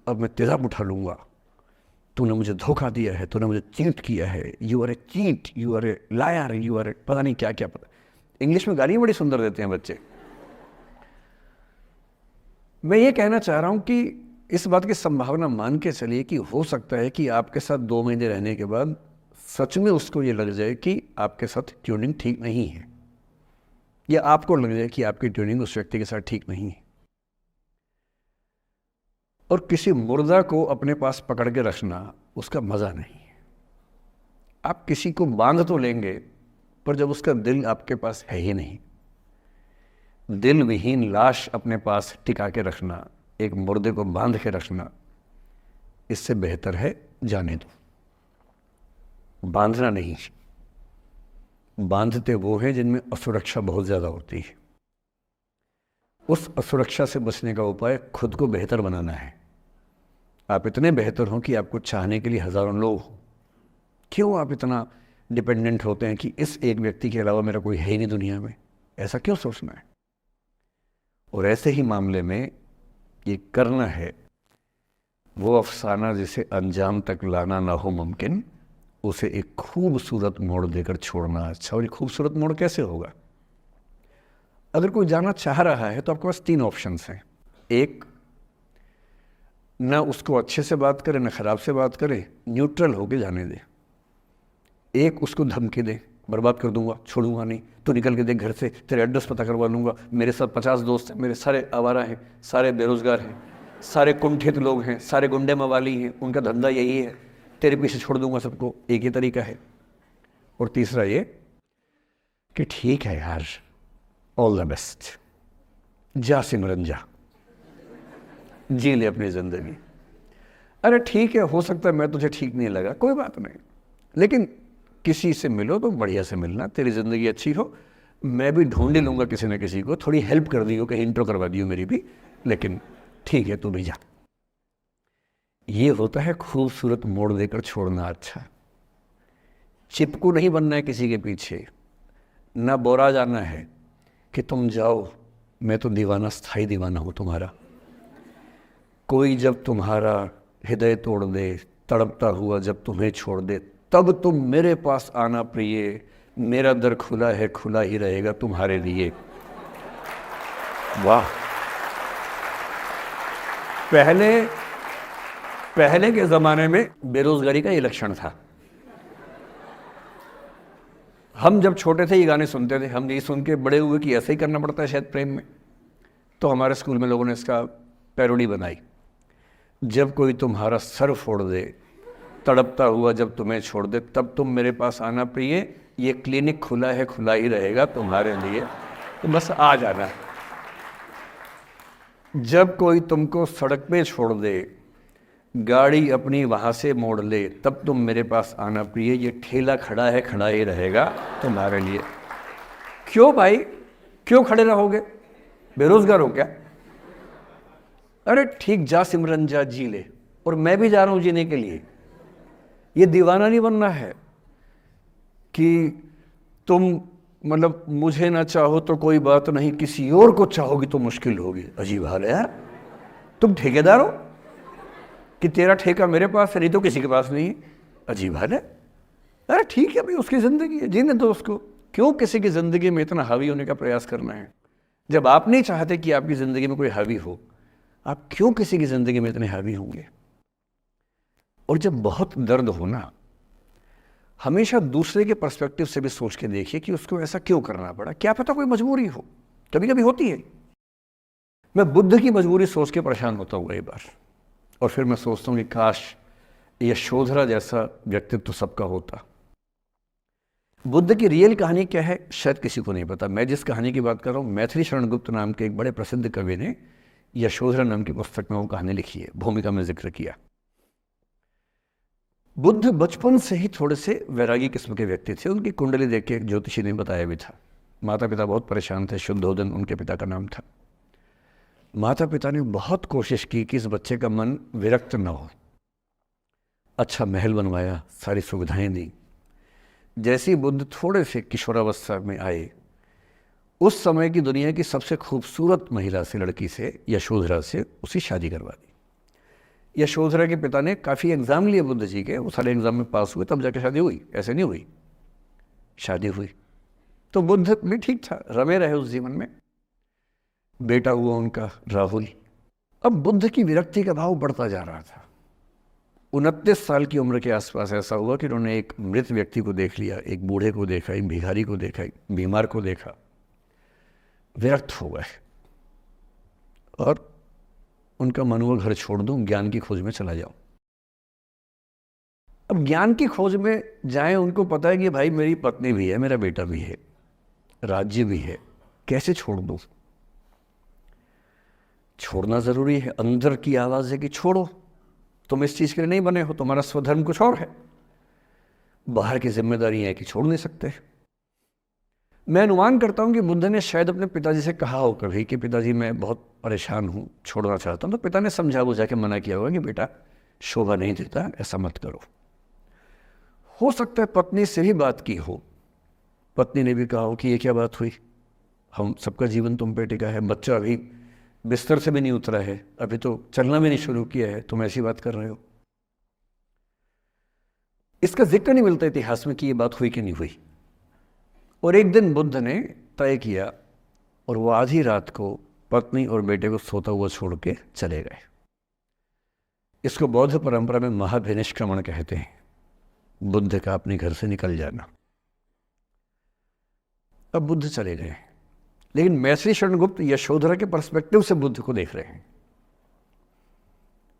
अब मैं तेजाब उठा लूँगा, तूने मुझे धोखा दिया है, तूने मुझे चीट किया है, you are a cheat, you are a liar, you are a पता नहीं क्या क्या। पता इंग्लिश में गालियाँ बड़ी सुंदर देते हैं बच्चे। मैं ये कहना चाह रहा हूँ कि इस बात की संभावना मान के चलिए कि हो सकता है कि आपके साथ 2 महीने रहने के बाद सच में उसको ये लग जाए कि आपके साथ ट्यूनिंग ठीक नहीं है, या आपको लग जाए कि आपकी ट्यूनिंग उस व्यक्ति के साथ ठीक नहीं है। और किसी मुर्दा को अपने पास पकड़ के रखना उसका मज़ा नहीं है। आप किसी को बांध तो लेंगे, पर जब उसका दिल आपके पास है ही नहीं, दिल विहीन लाश अपने पास टिका के रखना, एक मुर्दे को बांध के रखना, इससे बेहतर है जाने दो। बांधना नहीं, बांधते वो हैं जिनमें असुरक्षा बहुत ज़्यादा होती है। उस असुरक्षा से बचने का उपाय खुद को बेहतर बनाना है। आप इतने बेहतर हों कि आपको चाहने के लिए हज़ारों लोग हों। क्यों आप इतना डिपेंडेंट होते हैं कि इस एक व्यक्ति के अलावा मेरा कोई है ही नहीं दुनिया में? ऐसा क्यों सोचना है? और ऐसे ही मामले में ये करना है वो अफसाना जिसे अंजाम तक लाना ना हो मुमकिन, उसे एक खूबसूरत मोड़ देकर छोड़ना अच्छा। और ये खूबसूरत मोड़ कैसे होगा? अगर कोई जाना चाह रहा है तो आपके पास 3 ऑप्शंस हैं। एक, ना उसको अच्छे से बात करे, ना खराब से बात करे, न्यूट्रल होके जाने दे। एक, उसको धमकी दे, बर्बाद कर दूंगा, छोड़ूंगा नहीं, तो निकल के देख घर से, तेरे एड्रेस पता करवा लूँगा, मेरे साथ 50 दोस्त हैं, मेरे सारे आवारा हैं, सारे बेरोजगार हैं, सारे कुंठित लोग हैं, सारे गुंडे मवाली हैं, उनका धंधा यही है, तेरे पीछे छोड़ दूंगा सबको। एक ही तरीका है। और तीसरा ये कि ठीक है यार, ऑल द बेस्ट, जा सिमरन जा, जी ले अपनी ज़िंदगी। अरे ठीक है, हो सकता है मैं तुझे ठीक नहीं लगा, कोई बात नहीं, लेकिन किसी से मिलो तो बढ़िया से मिलना, तेरी ज़िंदगी अच्छी हो। मैं भी ढूंढ ही लूँगा किसी न किसी को, थोड़ी हेल्प कर दियो, कहीं इंट्रो करवा दियो मेरी भी, लेकिन ठीक है तू भी जा। ये होता है खूबसूरत मोड़ देकर छोड़ना अच्छा। चिपकू नहीं बनना है किसी के पीछे, ना बोरा जाना है कि तुम जाओ, मैं तो दीवाना, स्थायी दीवाना हूँ तुम्हारा। कोई जब तुम्हारा हृदय तोड़ दे, तड़पता हुआ जब तुम्हें छोड़ दे, तब तुम मेरे पास आना प्रिय, मेरा दर खुला है, खुला ही रहेगा तुम्हारे लिए। वाह! पहले के ज़माने में बेरोज़गारी का ये लक्षण था। हम जब छोटे थे ये गाने सुनते थे, हम ये सुन के बड़े हुए कि ऐसा ही करना पड़ता है शायद प्रेम में। तो हमारे स्कूल में लोगों ने इसका पैरोडी बनाई, जब कोई तुम्हारा सर फोड़ दे, तड़पता हुआ जब तुम्हें छोड़ दे, तब तुम मेरे पास आना प्रिय, ये क्लिनिक खुला है, खुला ही रहेगा तुम्हारे लिए, तो बस आ जाना। जब कोई तुमको सड़क पे छोड़ दे, गाड़ी अपनी वहाँ से मोड़ ले, तब तुम मेरे पास आना प्रिय, ये ठेला खड़ा है, खड़ा ही रहेगा तुम्हारे लिए। क्यों भाई, क्यों खड़े रहोगे? बेरोजगार हो क्या? अरे ठीक, जा सिमरन जा, जी ले, और मैं भी जा रहा हूँ जीने के लिए। ये दीवाना नहीं बनना है कि तुम मतलब मुझे ना चाहो तो कोई बात नहीं, किसी और को चाहोगी तो मुश्किल होगी। अजीब हाल है यार, तुम ठेकेदार हो कि तेरा ठेका मेरे पास है, नहीं तो किसी के पास नहीं है। अजीब हाल है। अरे ठीक है भाई, उसकी ज़िंदगी है, जीने दो उसको। क्यों किसी की ज़िंदगी में इतना हावी होने का प्रयास करना है? जब आप नहीं चाहते कि आपकी ज़िंदगी में कोई हावी हो, आप क्यों किसी की ज़िंदगी में इतने हावी होंगे? और जब बहुत दर्द हो ना, हमेशा दूसरे के पर्सपेक्टिव से भी सोच के देखिए कि उसको ऐसा क्यों करना पड़ा। क्या पता कोई मजबूरी हो, कभी कभी होती है। मैं बुद्ध की मजबूरी सोच के परेशान होता हूँ कई बार, और फिर मैं सोचता हूँ कि काश यशोधरा जैसा व्यक्तित्व सबका होता। बुद्ध की रियल कहानी क्या है शायद किसी को नहीं पता। मैं जिस कहानी की बात कर रहा हूँ, मैथिली शरण गुप्त नाम के एक बड़े प्रसिद्ध कवि ने यशोधरा नाम की पुस्तक में वो कहानी लिखी है, भूमिका में जिक्र किया। बुद्ध बचपन से ही थोड़े से वैरागी किस्म के व्यक्ति थे। उनकी कुंडली देख के एक ज्योतिषी ने बताया भी था। माता पिता बहुत परेशान थे, शुद्धोदन उनके पिता का नाम था। माता पिता ने बहुत कोशिश की कि इस बच्चे का मन विरक्त न हो। अच्छा महल बनवाया, सारी सुविधाएं दी। जैसे ही बुद्ध थोड़े से किशोरावस्था में आए, उस समय की दुनिया की सबसे खूबसूरत महिला से, लड़की से, यशोधरा से उसकी शादी करवा दी। यशोधरा के पिता ने काफ़ी एग्ज़ाम लिए बुद्ध जी के, वो सारे एग्ज़ाम में पास हुए तब जाके शादी हुई, ऐसे नहीं हुई। शादी हुई तो बुद्ध भी ठीक था, रमे रहे उस जीवन में। बेटा हुआ उनका राहुल। अब बुद्ध की विरक्ति का भाव बढ़ता जा रहा था। 29 साल की उम्र के आसपास ऐसा हुआ कि उन्होंने एक मृत व्यक्ति को देख लिया, एक बूढ़े को देखा, एक भिखारी को देखा, एक बीमार को देखा। विरक्त हो गए और उनका मन हुआ घर छोड़ दूं, ज्ञान की खोज में चला जाऊं। अब ज्ञान की खोज में जाएं, उनको पता है कि भाई मेरी पत्नी भी है, मेरा बेटा भी है, राज्य भी है, कैसे छोड़ दूं? छोड़ना जरूरी है। अंदर की आवाज है कि छोड़ो, तुम इस चीज के लिए नहीं बने हो, तुम्हारा स्वधर्म कुछ और है। बाहर की जिम्मेदारी है कि छोड़ नहीं सकते। मैं अनुमान करता हूं कि बुद्ध ने शायद अपने पिताजी से कहा हो कभी कि पिताजी मैं बहुत परेशान हूं, छोड़ना चाहता हूं। तो पिता ने समझा बुझा के मना किया होगा कि बेटा शोभा नहीं देता, ऐसा मत करो। हो सकता है पत्नी से भी बात की हो, पत्नी ने भी कहा हो कि ये क्या बात हुई, हम सबका जीवन तुम पे टिका है, बच्चा अभी बिस्तर से भी नहीं उतरा है, अभी तो चलना भी नहीं शुरू किया है, तुम ऐसी बात कर रहे हो। इसका जिक्र नहीं मिलता इतिहास में कि ये बात हुई कि नहीं हुई। और एक दिन बुद्ध ने तय किया और वो आधी रात को पत्नी और बेटे को सोता हुआ छोड़ के चले गए। इसको बौद्ध परंपरा में महाभिनिष्क्रमण कहते हैं, बुद्ध का अपने घर से निकल जाना। अब बुद्ध चले गए, लेकिन मैथिली शरण गुप्त यशोधरा के पर्सपेक्टिव से बुद्ध को देख रहे हैं।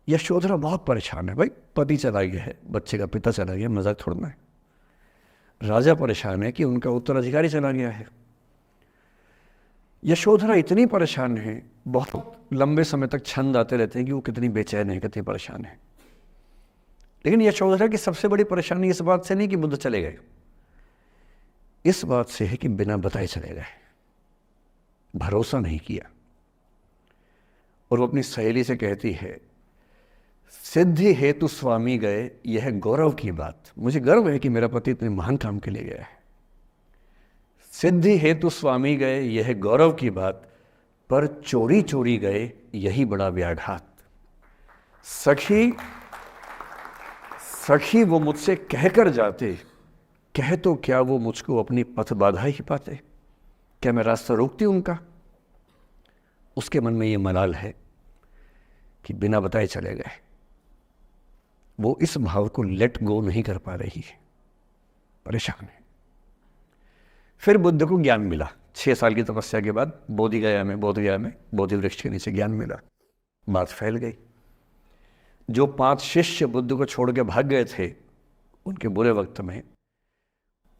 यशोधरा बहुत परेशान है, भाई पति चला गया है, बच्चे का पिता चला गया, मजाक छोड़ना है। राजा परेशान है कि उनका उत्तराधिकारी चला गया है। यशोधरा इतनी परेशान है, बहुत लंबे समय तक छंद आते रहते हैं कि वो कितनी बेचैन है, कितनी परेशान है। लेकिन यशोधरा की सबसे बड़ी परेशानी इस बात से नहीं कि बुद्ध चले गए, इस बात से है कि बिना बताए चले गए, भरोसा नहीं किया। और वो अपनी सहेली से कहती है, सिद्धि हेतु स्वामी गए, यह गौरव की बात। मुझे गर्व है कि मेरा पति इतने महान काम के लिए गया है। सिद्धि हेतु स्वामी गए, यह गौरव की बात, पर चोरी चोरी गए, यही बड़ा व्याघात। सखी सखी वो मुझसे कहकर जाते, कह तो क्या वो मुझको अपनी पथ बाधा ही पाते। क्या मैं रास्ता रोकती उनका? उसके मन में ये मलाल है कि बिना बताए चले गए। वो इस भाव को लेट गो नहीं कर पा रही है, परेशान है। फिर बुद्ध को ज्ञान मिला 6 साल की तपस्या के बाद, बोधगया में बोधि वृक्ष के नीचे ज्ञान मिला। बात फैल गई। जो 5 शिष्य बुद्ध को छोड़ के भाग गए थे उनके बुरे वक्त में,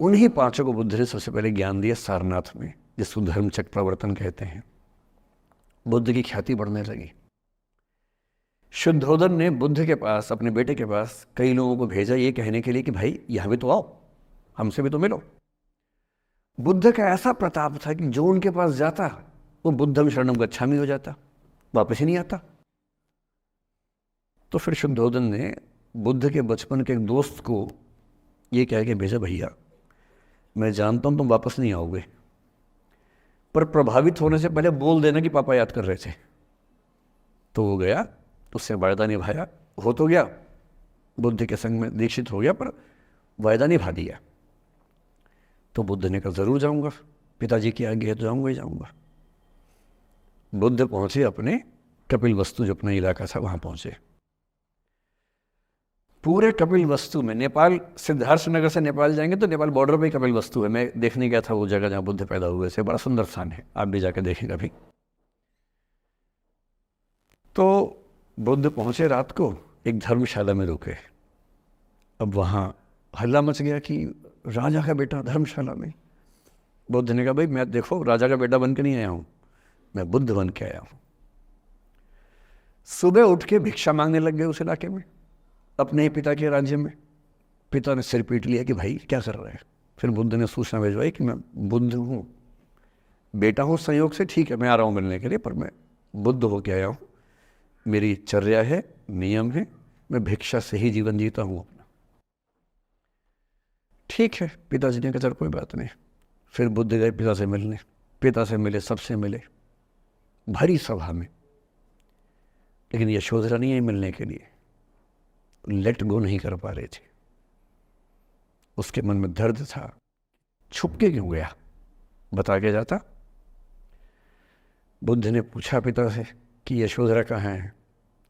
उन्हीं 5 को बुद्ध ने सबसे पहले ज्ञान दिया सारनाथ में, जिसको धर्मचक्र प्रवर्तन कहते हैं। बुद्ध की ख्याति बढ़ने लगी। शुद्धोदन ने बुद्ध के पास, अपने बेटे के पास कई लोगों को भेजा ये कहने के लिए कि भाई यहां भी तो आओ, हमसे भी तो मिलो। बुद्ध का ऐसा प्रताप था कि जो उनके पास जाता वो बुद्धम शरणम गच्छामि हो जाता, वापस ही नहीं आता। तो फिर शुद्धोदन ने बुद्ध के बचपन के एक दोस्त को ये कह के भेजा, भैया मैं जानता हूँ तुम वापस नहीं आओगे, पर प्रभावित होने से पहले बोल देना कि पापा याद कर रहे थे। तो वो गया, उससे वायदा निभाया, हो तो गया, बुद्ध के संग में दीक्षित हो गया, पर वायदा निभा दिया। तो बुद्ध ने कहा ज़रूर जाऊंगा, पिताजी की आज्ञा है तो जाऊंगा ही जाऊंगा। बुद्ध पहुंचे अपने कपिल वस्तु, जो अपना इलाका था वहां पहुंचे। पूरे कपिल वस्तु में, नेपाल सिद्धार्थ नगर से नेपाल जाएंगे तो नेपाल बॉर्डर पे ही कपिल वस्तु है, मैं देखने गया था वो जगह जहाँ बुद्ध पैदा हुए थे, बड़ा सुंदर स्थान है, आप भी जाकर देखें कभी। तो बुद्ध पहुंचे रात को, एक धर्मशाला में रुके। अब वहाँ हल्ला मच गया कि राजा का बेटा धर्मशाला में। बुद्ध ने कहा भाई मैं देखो राजा का बेटा बन के नहीं आया हूँ, मैं बुद्ध बन के आया हूँ। सुबह उठ के भिक्षा मांगने लग गए उस इलाके में, अपने ही पिता के राज्य में। पिता ने सिर पीट लिया कि भाई क्या कर रहे हैं। फिर बुद्ध ने सूचना भिजवाई कि मैं बुद्ध हूँ, बेटा हूँ संयोग से, ठीक है मैं आ रहा हूँ मिलने के लिए, पर मैं बुद्ध होके आया हूँ, मेरी चर्या है, नियम है, मैं भिक्षा से ही जीवन जीता हूँ अपना। ठीक है, पिताजी ने कहा चल कोई बात नहीं। फिर बुद्ध गए पिता से मिलने, पिता से मिले, सबसे मिले, भरी सभा में। लेकिन यशोधरा नहीं आई मिलने के लिए, लेट गो नहीं कर पा रहे थे। उसके मन में दर्द था, छुप के क्यों गया, बता के जाता। बुद्ध ने पूछा पिता से कि यशोधरा कहाँ है,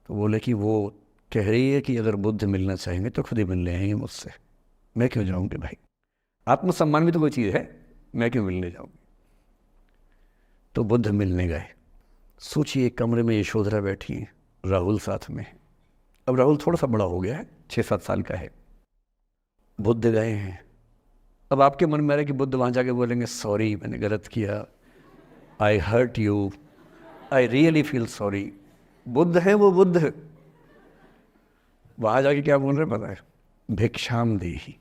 तो बोले कि वो कह रही है कि अगर बुद्ध मिलना चाहेंगे तो खुद ही मिलने आएंगे मुझसे, मैं क्यों जाऊंगी भाई, आत्मसम्मान भी तो कोई चीज़ है, मैं क्यों मिलने जाऊंगी। तो बुद्ध मिलने गए। सोचिए एक कमरे में यशोधरा बैठी है, राहुल साथ में। अब राहुल थोड़ा सा बड़ा हो गया है, 6-7 साल का है। बुद्ध गए हैं। अब आपके मन में आ रहा है कि बुद्ध वहाँ जाके बोलेंगे सॉरी मैंने गलत किया, I hurt you, I really feel sorry. बुद्ध है वो बुद्ध, वहाँ जाके क्या बोल रहे पता है, भिक्षाम देहि,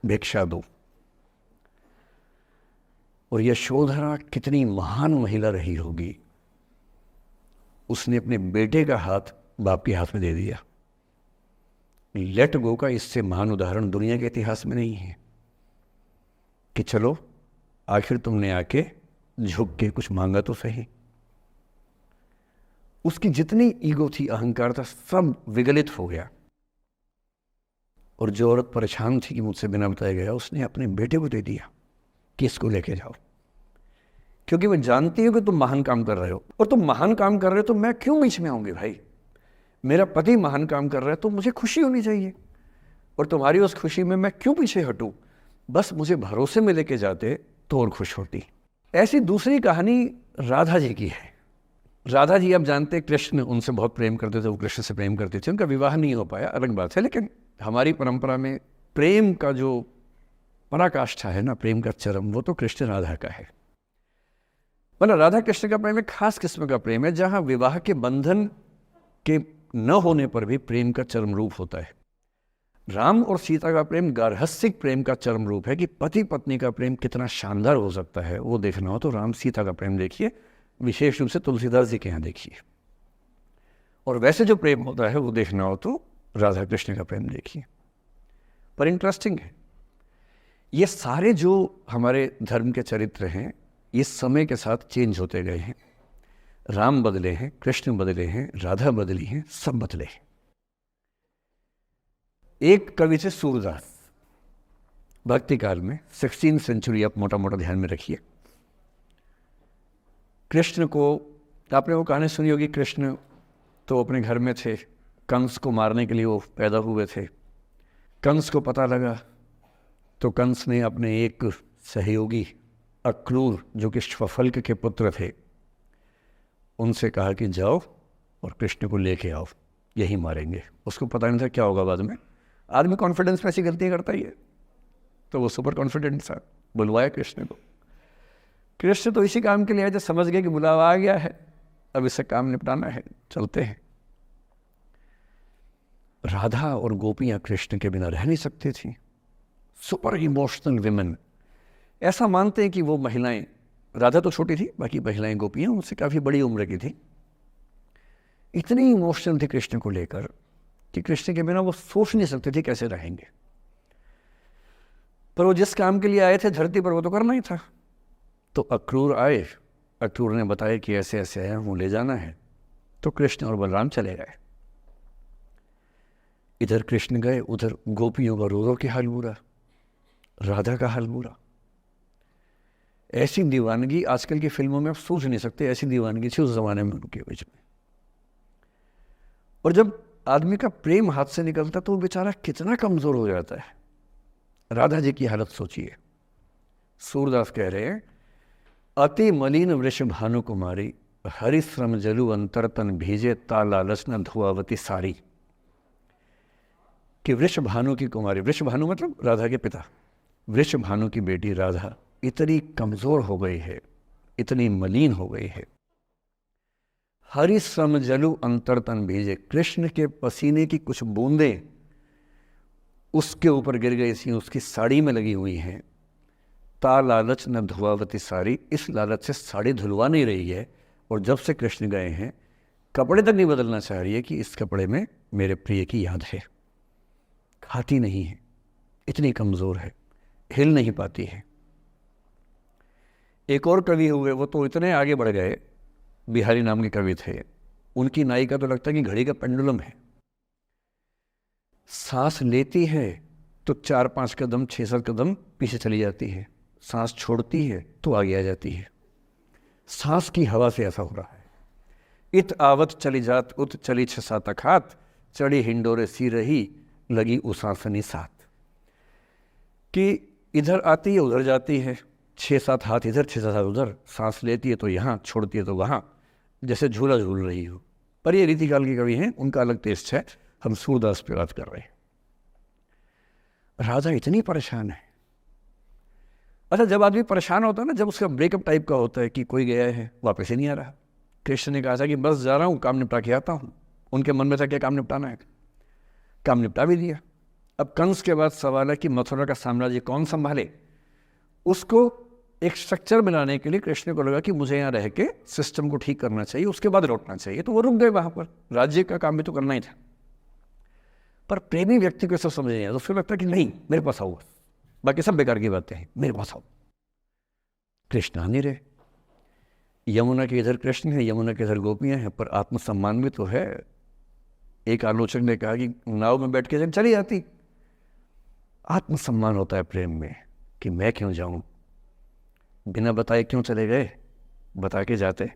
भिक्षा दो। और यशोधरा कितनी महान महिला रही होगी, उसने अपने बेटे का हाथ बाप के हाथ में दे दिया। लेट गो का इससे महान उदाहरण दुनिया के इतिहास में नहीं है कि चलो आखिर तुमने आके झुक के कुछ मांगा तो सही। उसकी जितनी ईगो थी, अहंकार था, सब विगलित हो गया। और जो औरत परेशान थी कि मुझसे बिना बताया गया, उसने अपने बेटे को दे दिया कि इसको लेके जाओ, क्योंकि मैं जानती हूँ कि तुम महान काम कर रहे हो, और तुम महान काम कर रहे हो तो मैं क्यों बीच में आऊंगी भाई। मेरा पति महान काम कर रहा है तो मुझे खुशी होनी चाहिए, और तुम्हारी उस खुशी में मैं क्यों पीछे हटूं। बस मुझे भरोसे में लेके जाते तो और खुश होती। ऐसी दूसरी कहानी राधा जी की है। राधा जी आप जानते हैं कृष्ण उनसे बहुत प्रेम करते थे, वो कृष्ण से प्रेम करते थे, उनका विवाह नहीं हो पाया, अलग बात है। लेकिन हमारी परंपरा में प्रेम का जो पराकाष्ठा है ना, प्रेम का चरम, वो तो कृष्ण राधा का है। मतलब राधा कृष्ण का प्रेम एक खास किस्म का प्रेम है, जहाँ विवाह के बंधन के न होने पर भी प्रेम का चरम रूप होता है। राम और सीता का प्रेम गार्हस्थ्यिक प्रेम का चरम रूप है कि पति पत्नी का प्रेम कितना शानदार हो सकता है। वो देखना हो तो राम सीता का प्रेम देखिए, विशेष रूप से तुलसीदास जी के यहाँ देखिए। और वैसे जो प्रेम होता है वो देखना हो तो राधा कृष्ण का प्रेम देखिए। पर इंटरेस्टिंग है, ये सारे जो हमारे धर्म के चरित्र हैं, ये समय के साथ चेंज होते गए हैं। राम बदले हैं, कृष्ण बदले हैं, राधा बदली हैं, सब बदले हैं। एक कवि थे सूरदास, भक्ति काल में 16वीं सेंचुरी, आप मोटा मोटा ध्यान में रखिए। कृष्ण को, आपने वो कहानी सुनी होगी, कृष्ण तो अपने घर में थे, कंस को मारने के लिए वो पैदा हुए थे। कंस को पता लगा तो कंस ने अपने एक सहयोगी अक्रूर, जो कि श्वफल्क के पुत्र थे, उनसे कहा कि जाओ और कृष्ण को लेके आओ, यही मारेंगे। उसको पता नहीं था क्या होगा बाद में। आदमी कॉन्फिडेंस में ऐसी गलतियाँ करता ही है, तो वो सुपर कॉन्फिडेंट था, बुलवाया कृष्ण को। कृष्ण तो इसी काम के लिए आए थे, समझ गए कि बुलावा आ गया है, अब इससे काम निपटाना है, चलते हैं। राधा और गोपियाँ कृष्ण के बिना रह नहीं सकती थी। सुपर इमोशनल विमेन, ऐसा मानते हैं कि वो महिलाएं, राधा तो छोटी थी, बाकी महिलाएं गोपियाँ उनसे काफ़ी बड़ी उम्र की थी, इतनी इमोशनल थी कृष्ण को लेकर कि कृष्ण के बिना वो सोच नहीं सकते थे कैसे रहेंगे। पर वो जिस काम के लिए आए थे धरती पर वो तो करना ही था। तो अक्रूर आए, अक्रूर ने बताया कि ऐसे ऐसे है, हूँ ले जाना है। तो कृष्ण और बलराम चले गए। इधर कृष्ण गए, उधर गोपियों का रो रो के हाल बुरा, राधा का हाल बुरा। ऐसी दीवानगी आजकल की फिल्मों में आप सोच नहीं सकते, ऐसी दीवानगी थी उस जमाने में उनके बीच में। और जब आदमी का प्रेम हाथ से निकलता तो वो बेचारा कितना कमजोर हो जाता है। राधा जी की हालत सोचिए। सूरदास कह रहे हैं, अति मलिन वृष भानु कुमारी, हरिश्रम जलु अंतर तन भीजे, ता लालच न धुआवती सारी। कि वृषभानु की कुमारी, वृषभानु मतलब राधा के पिता, वृषभानु की बेटी राधा इतनी कमजोर हो गई है, इतनी मलिन हो गई है। हरिश्रम जलु अंतर तन भीजे, कृष्ण के पसीने की कुछ बूंदें उसके ऊपर गिर गई थी, उसकी साड़ी में लगी हुई हैं। ता लालच न धुआवती साड़ी, इस लालच से साड़ी धुलवा नहीं रही है। और जब से कृष्ण गए हैं कपड़े तक नहीं बदलना चाह रही है कि इस कपड़े में मेरे प्रिय की याद है। खाती नहीं है, इतनी कमज़ोर है, हिल नहीं पाती है। एक और कवि हुए, वो तो इतने आगे बढ़ गए, बिहारी नाम के कवि थे। उनकी नायिका तो लगता है कि घड़ी का पेंडुलम है। सांस लेती है तो 4-5 कदम 6-7 कदम पीछे चली जाती है, सांस छोड़ती है तो आगे आ जाती है। सांस की हवा से ऐसा हो रहा है। इत आवत चली जात उत चली 6-7 अखात, चढ़ी हिंडोरे सी रही लगी उसासनी साथ। कि इधर आती है उधर जाती है, 6-7 हाथ इधर 6-7 हाथ उधर, सांस लेती है तो यहाँ, छोड़ती है तो वहाँ, जैसे झूला झूल रही हो। पर ये रीतिकाल के कवि हैं, उनका अलग टेस्ट है, हम सूरदास पे बात कर रहे हैं। राधा इतनी परेशान है। अच्छा, जब आदमी परेशान होता है ना, जब उसका ब्रेकअप टाइप का होता है कि कोई गया है वापस ही नहीं आ रहा, कृष्ण ने कहा था कि बस जा रहा हूँ, काम निपटा के आता हूँ। उनके मन में था क्या काम निपटाना है, काम निपटा भी दिया। अब कंस के बाद सवाल है कि मथुरा का साम्राज्य कौन संभाले। उसको एक स्ट्रक्चर बनाने के लिए कृष्ण को लगा कि मुझे यहाँ रह के सिस्टम को ठीक करना चाहिए, उसके बाद लौटना चाहिए। तो वो रुक गए वहाँ पर, राज्य का काम भी तो करना ही था। पर प्रेमी व्यक्ति को सब समझ नहीं आया, तो फिर लगता कि नहीं मेरे पास आओ, बाकी सब बेकार की बातें हैं, मेरे पास आओ। कृष्ण आ नहीं रहे। यमुना के इधर कृष्ण है, यमुना के इधर गोपियाँ हैं, पर आत्मसम्मान भी तो है। एक आलोचक ने कहा कि नाव में बैठ के चली जाती। आत्मसम्मान होता है प्रेम में कि मैं क्यों जाऊं, बिना बताए क्यों चले गए, बता के जाते।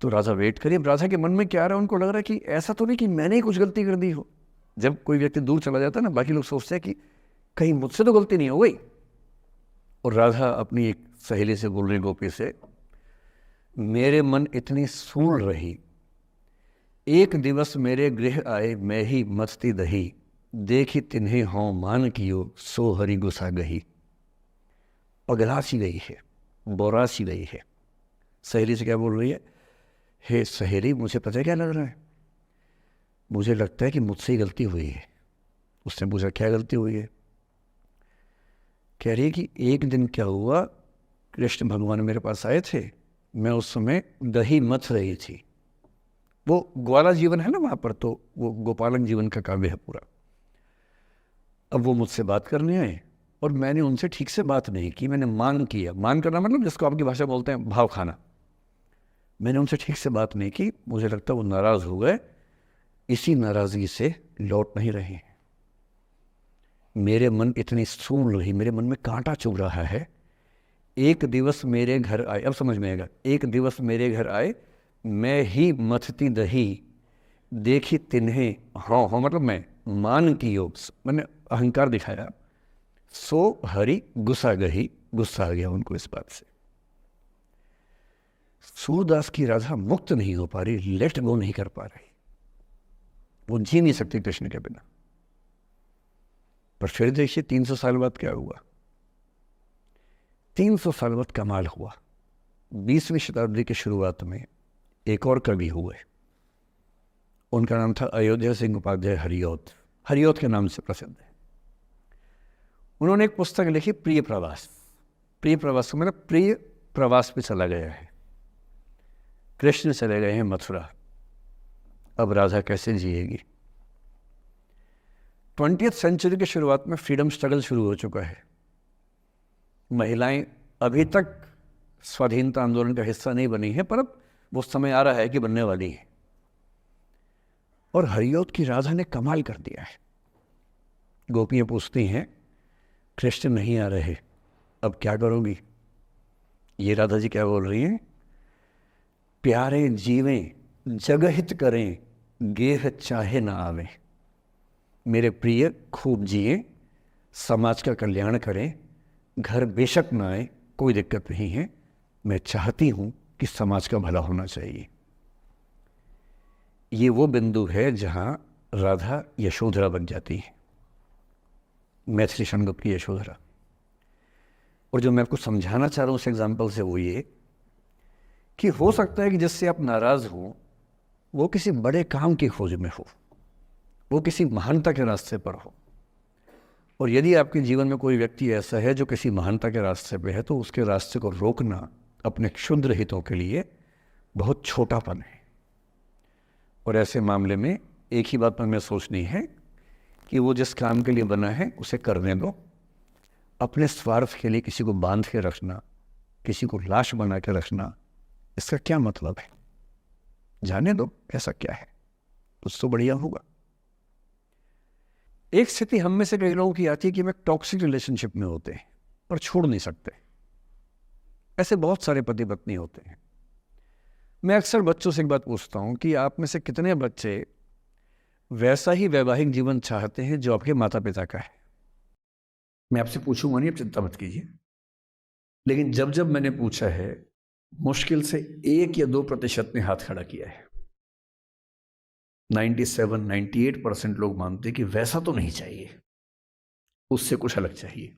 तो राधा वेट करिए। राधा के मन में क्या आ रहा है, उनको लग रहा है कि ऐसा तो नहीं कि मैंने ही कुछ गलती कर दी हो। जब कोई व्यक्ति दूर चला जाता है ना, बाकी लोग सोचते हैं कि कहीं मुझसे तो गलती नहीं हो गई। और राधा अपनी एक सहेली से बोल रही, गोपी से, मेरे मन इतनी सूढ़ रही, एक दिवस मेरे गृह आए मैं ही मस्ती दही, देखी तिन्हें हों मान कियो सो हरि गुस्सा गही। पगला सी गई है, बोरा सी गई है। सहेली से क्या बोल रही है, हे सहेली, मुझे पता है क्या लग रहा है, मुझे लगता है कि मुझसे ही गलती हुई है। उसने पूछा क्या गलती हुई है। कह रही है कि एक दिन क्या हुआ, कृष्ण भगवान मेरे पास आए थे, मैं उस समय दही मथ रही थी। वो ग्वाला जीवन है ना वहाँ पर, तो वो गोपालन जीवन का काव्य है पूरा। अब वो मुझसे बात करने आए और मैंने उनसे ठीक से बात नहीं की, मैंने मान किया। मान करना मतलब जिसको आपकी भाषा बोलते हैं भाव खाना। मैंने उनसे ठीक से बात नहीं की, मुझे लगता वो नाराज़ हो गए, इसी नाराज़गी से लौट नहीं रहे। मेरे मन इतनी सूढ़ रही, मेरे मन में कांटा चुभ रहा है। एक दिवस मेरे घर आए, अब समझ में आएगा, एक दिवस मेरे घर आए मैं ही मथती दही, देखी तिन्हें हाँ हाँ मतलब मैं मान की योग, मैंने अहंकार दिखाया, सो हरि गुस्सा गही, गुस्सा आ गया उनको इस बात से। सूरदास की राधा मुक्त नहीं हो पा रही, लेट गो नहीं कर पा रही, वो जी नहीं सकती कृष्ण के बिना। पर फिर देखिए 300 साल बाद क्या हुआ। 300 साल बाद कमाल हुआ। 20वीं शताब्दी की शुरुआत में एक और कवि हुए, उनका नाम था अयोध्या सिंह उपाध्याय हरिऔध, हरिऔध के नाम से प्रसिद्ध है। उन्होंने एक पुस्तक लिखी, प्रिय प्रवास। प्रिय प्रवास मतलब प्रिय प्रवास पे चला गया है, कृष्ण चले गए हैं मथुरा, अब राधा कैसे जिएगी। 20वीं सेंचुरी की शुरुआत में फ्रीडम स्ट्रगल शुरू हो चुका है। महिलाएं अभी तक स्वाधीनता आंदोलन का हिस्सा नहीं बनी है, पर अब वो समय आ रहा है कि बनने वाली है। और हरिऔध की राधा ने कमाल कर दिया है। गोपियां पूछती हैं, कृष्ण नहीं आ रहे, अब क्या करोगी? ये राधा जी क्या बोल रही हैं? प्यारे जीवें जगहित करें, गेह चाहे ना आवे। मेरे प्रिय खूब जिए, समाज का कल्याण करें, घर बेशक ना आए, कोई दिक्कत नहीं है, मैं चाहती हूं कि समाज का भला होना चाहिए। ये वो बिंदु है जहां राधा यशोधरा बन जाती है, मैथिली शरणगुप्त की यशोधरा। और जो मैं आपको समझाना चाह रहा हूं उस एग्जाम्पल से वो ये कि हो सकता है कि जिससे आप नाराज हो वो किसी बड़े काम की खोज में हो, वो किसी महानता के रास्ते पर हो। और यदि आपके जीवन में कोई व्यक्ति ऐसा है जो किसी महानता के रास्ते पे है, तो उसके रास्ते को रोकना अपने क्षुद्र हितों के लिए बहुत छोटापन है। और ऐसे मामले में एक ही बात हमें सोचनी है कि वो जिस काम के लिए बना है उसे करने दो। अपने स्वार्थ के लिए किसी को बांध के रखना, किसी को लाश बना के रखना, इसका क्या मतलब है? जाने दो, ऐसा क्या है, कुछ तो बढ़िया होगा। एक स्थिति हम में से कई लोगों की आती है कि हम एक टॉक्सिक रिलेशनशिप में होते हैं पर छोड़ नहीं सकते। ऐसे बहुत सारे पति पत्नी होते हैं। मैं अक्सर बच्चों से एक बात पूछता हूं कि आप में से कितने बच्चे वैसा ही वैवाहिक जीवन चाहते हैं जो आपके माता पिता का है? मैं आपसे पूछूंगा नहीं, आप चिंता मत कीजिए। लेकिन जब जब मैंने पूछा है, मुश्किल से 1 या 2% ने हाथ खड़ा किया है। 97-98% लोग मानते हैं कि वैसा तो नहीं चाहिए, उससे कुछ अलग चाहिए।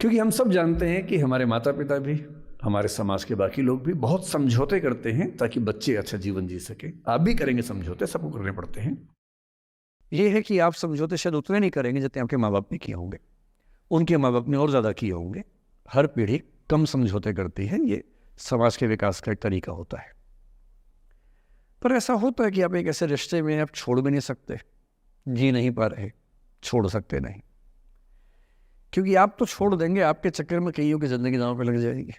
क्योंकि हम सब जानते हैं कि हमारे माता पिता भी, हमारे समाज के बाकी लोग भी बहुत समझौते करते हैं ताकि बच्चे अच्छा जीवन जी सके। आप भी करेंगे समझौते, सबको करने पड़ते हैं। यह है कि आप समझौते शायद उतने नहीं करेंगे जितने आपके माँ बाप ने किए होंगे, उनके माँ बाप ने और ज़्यादा किए होंगे। हर पीढ़ी कम समझौते करती है, ये समाज के विकास का एक तरीका होता है। पर ऐसा होता है कि आप एक ऐसे रिश्ते में आप छोड़ भी नहीं सकते, जी नहीं पा रहे, छोड़ सकते नहीं। क्योंकि आप तो छोड़ देंगे, आपके चक्कर में कईयों की ज़िंदगी दांव पे लग जाएगी।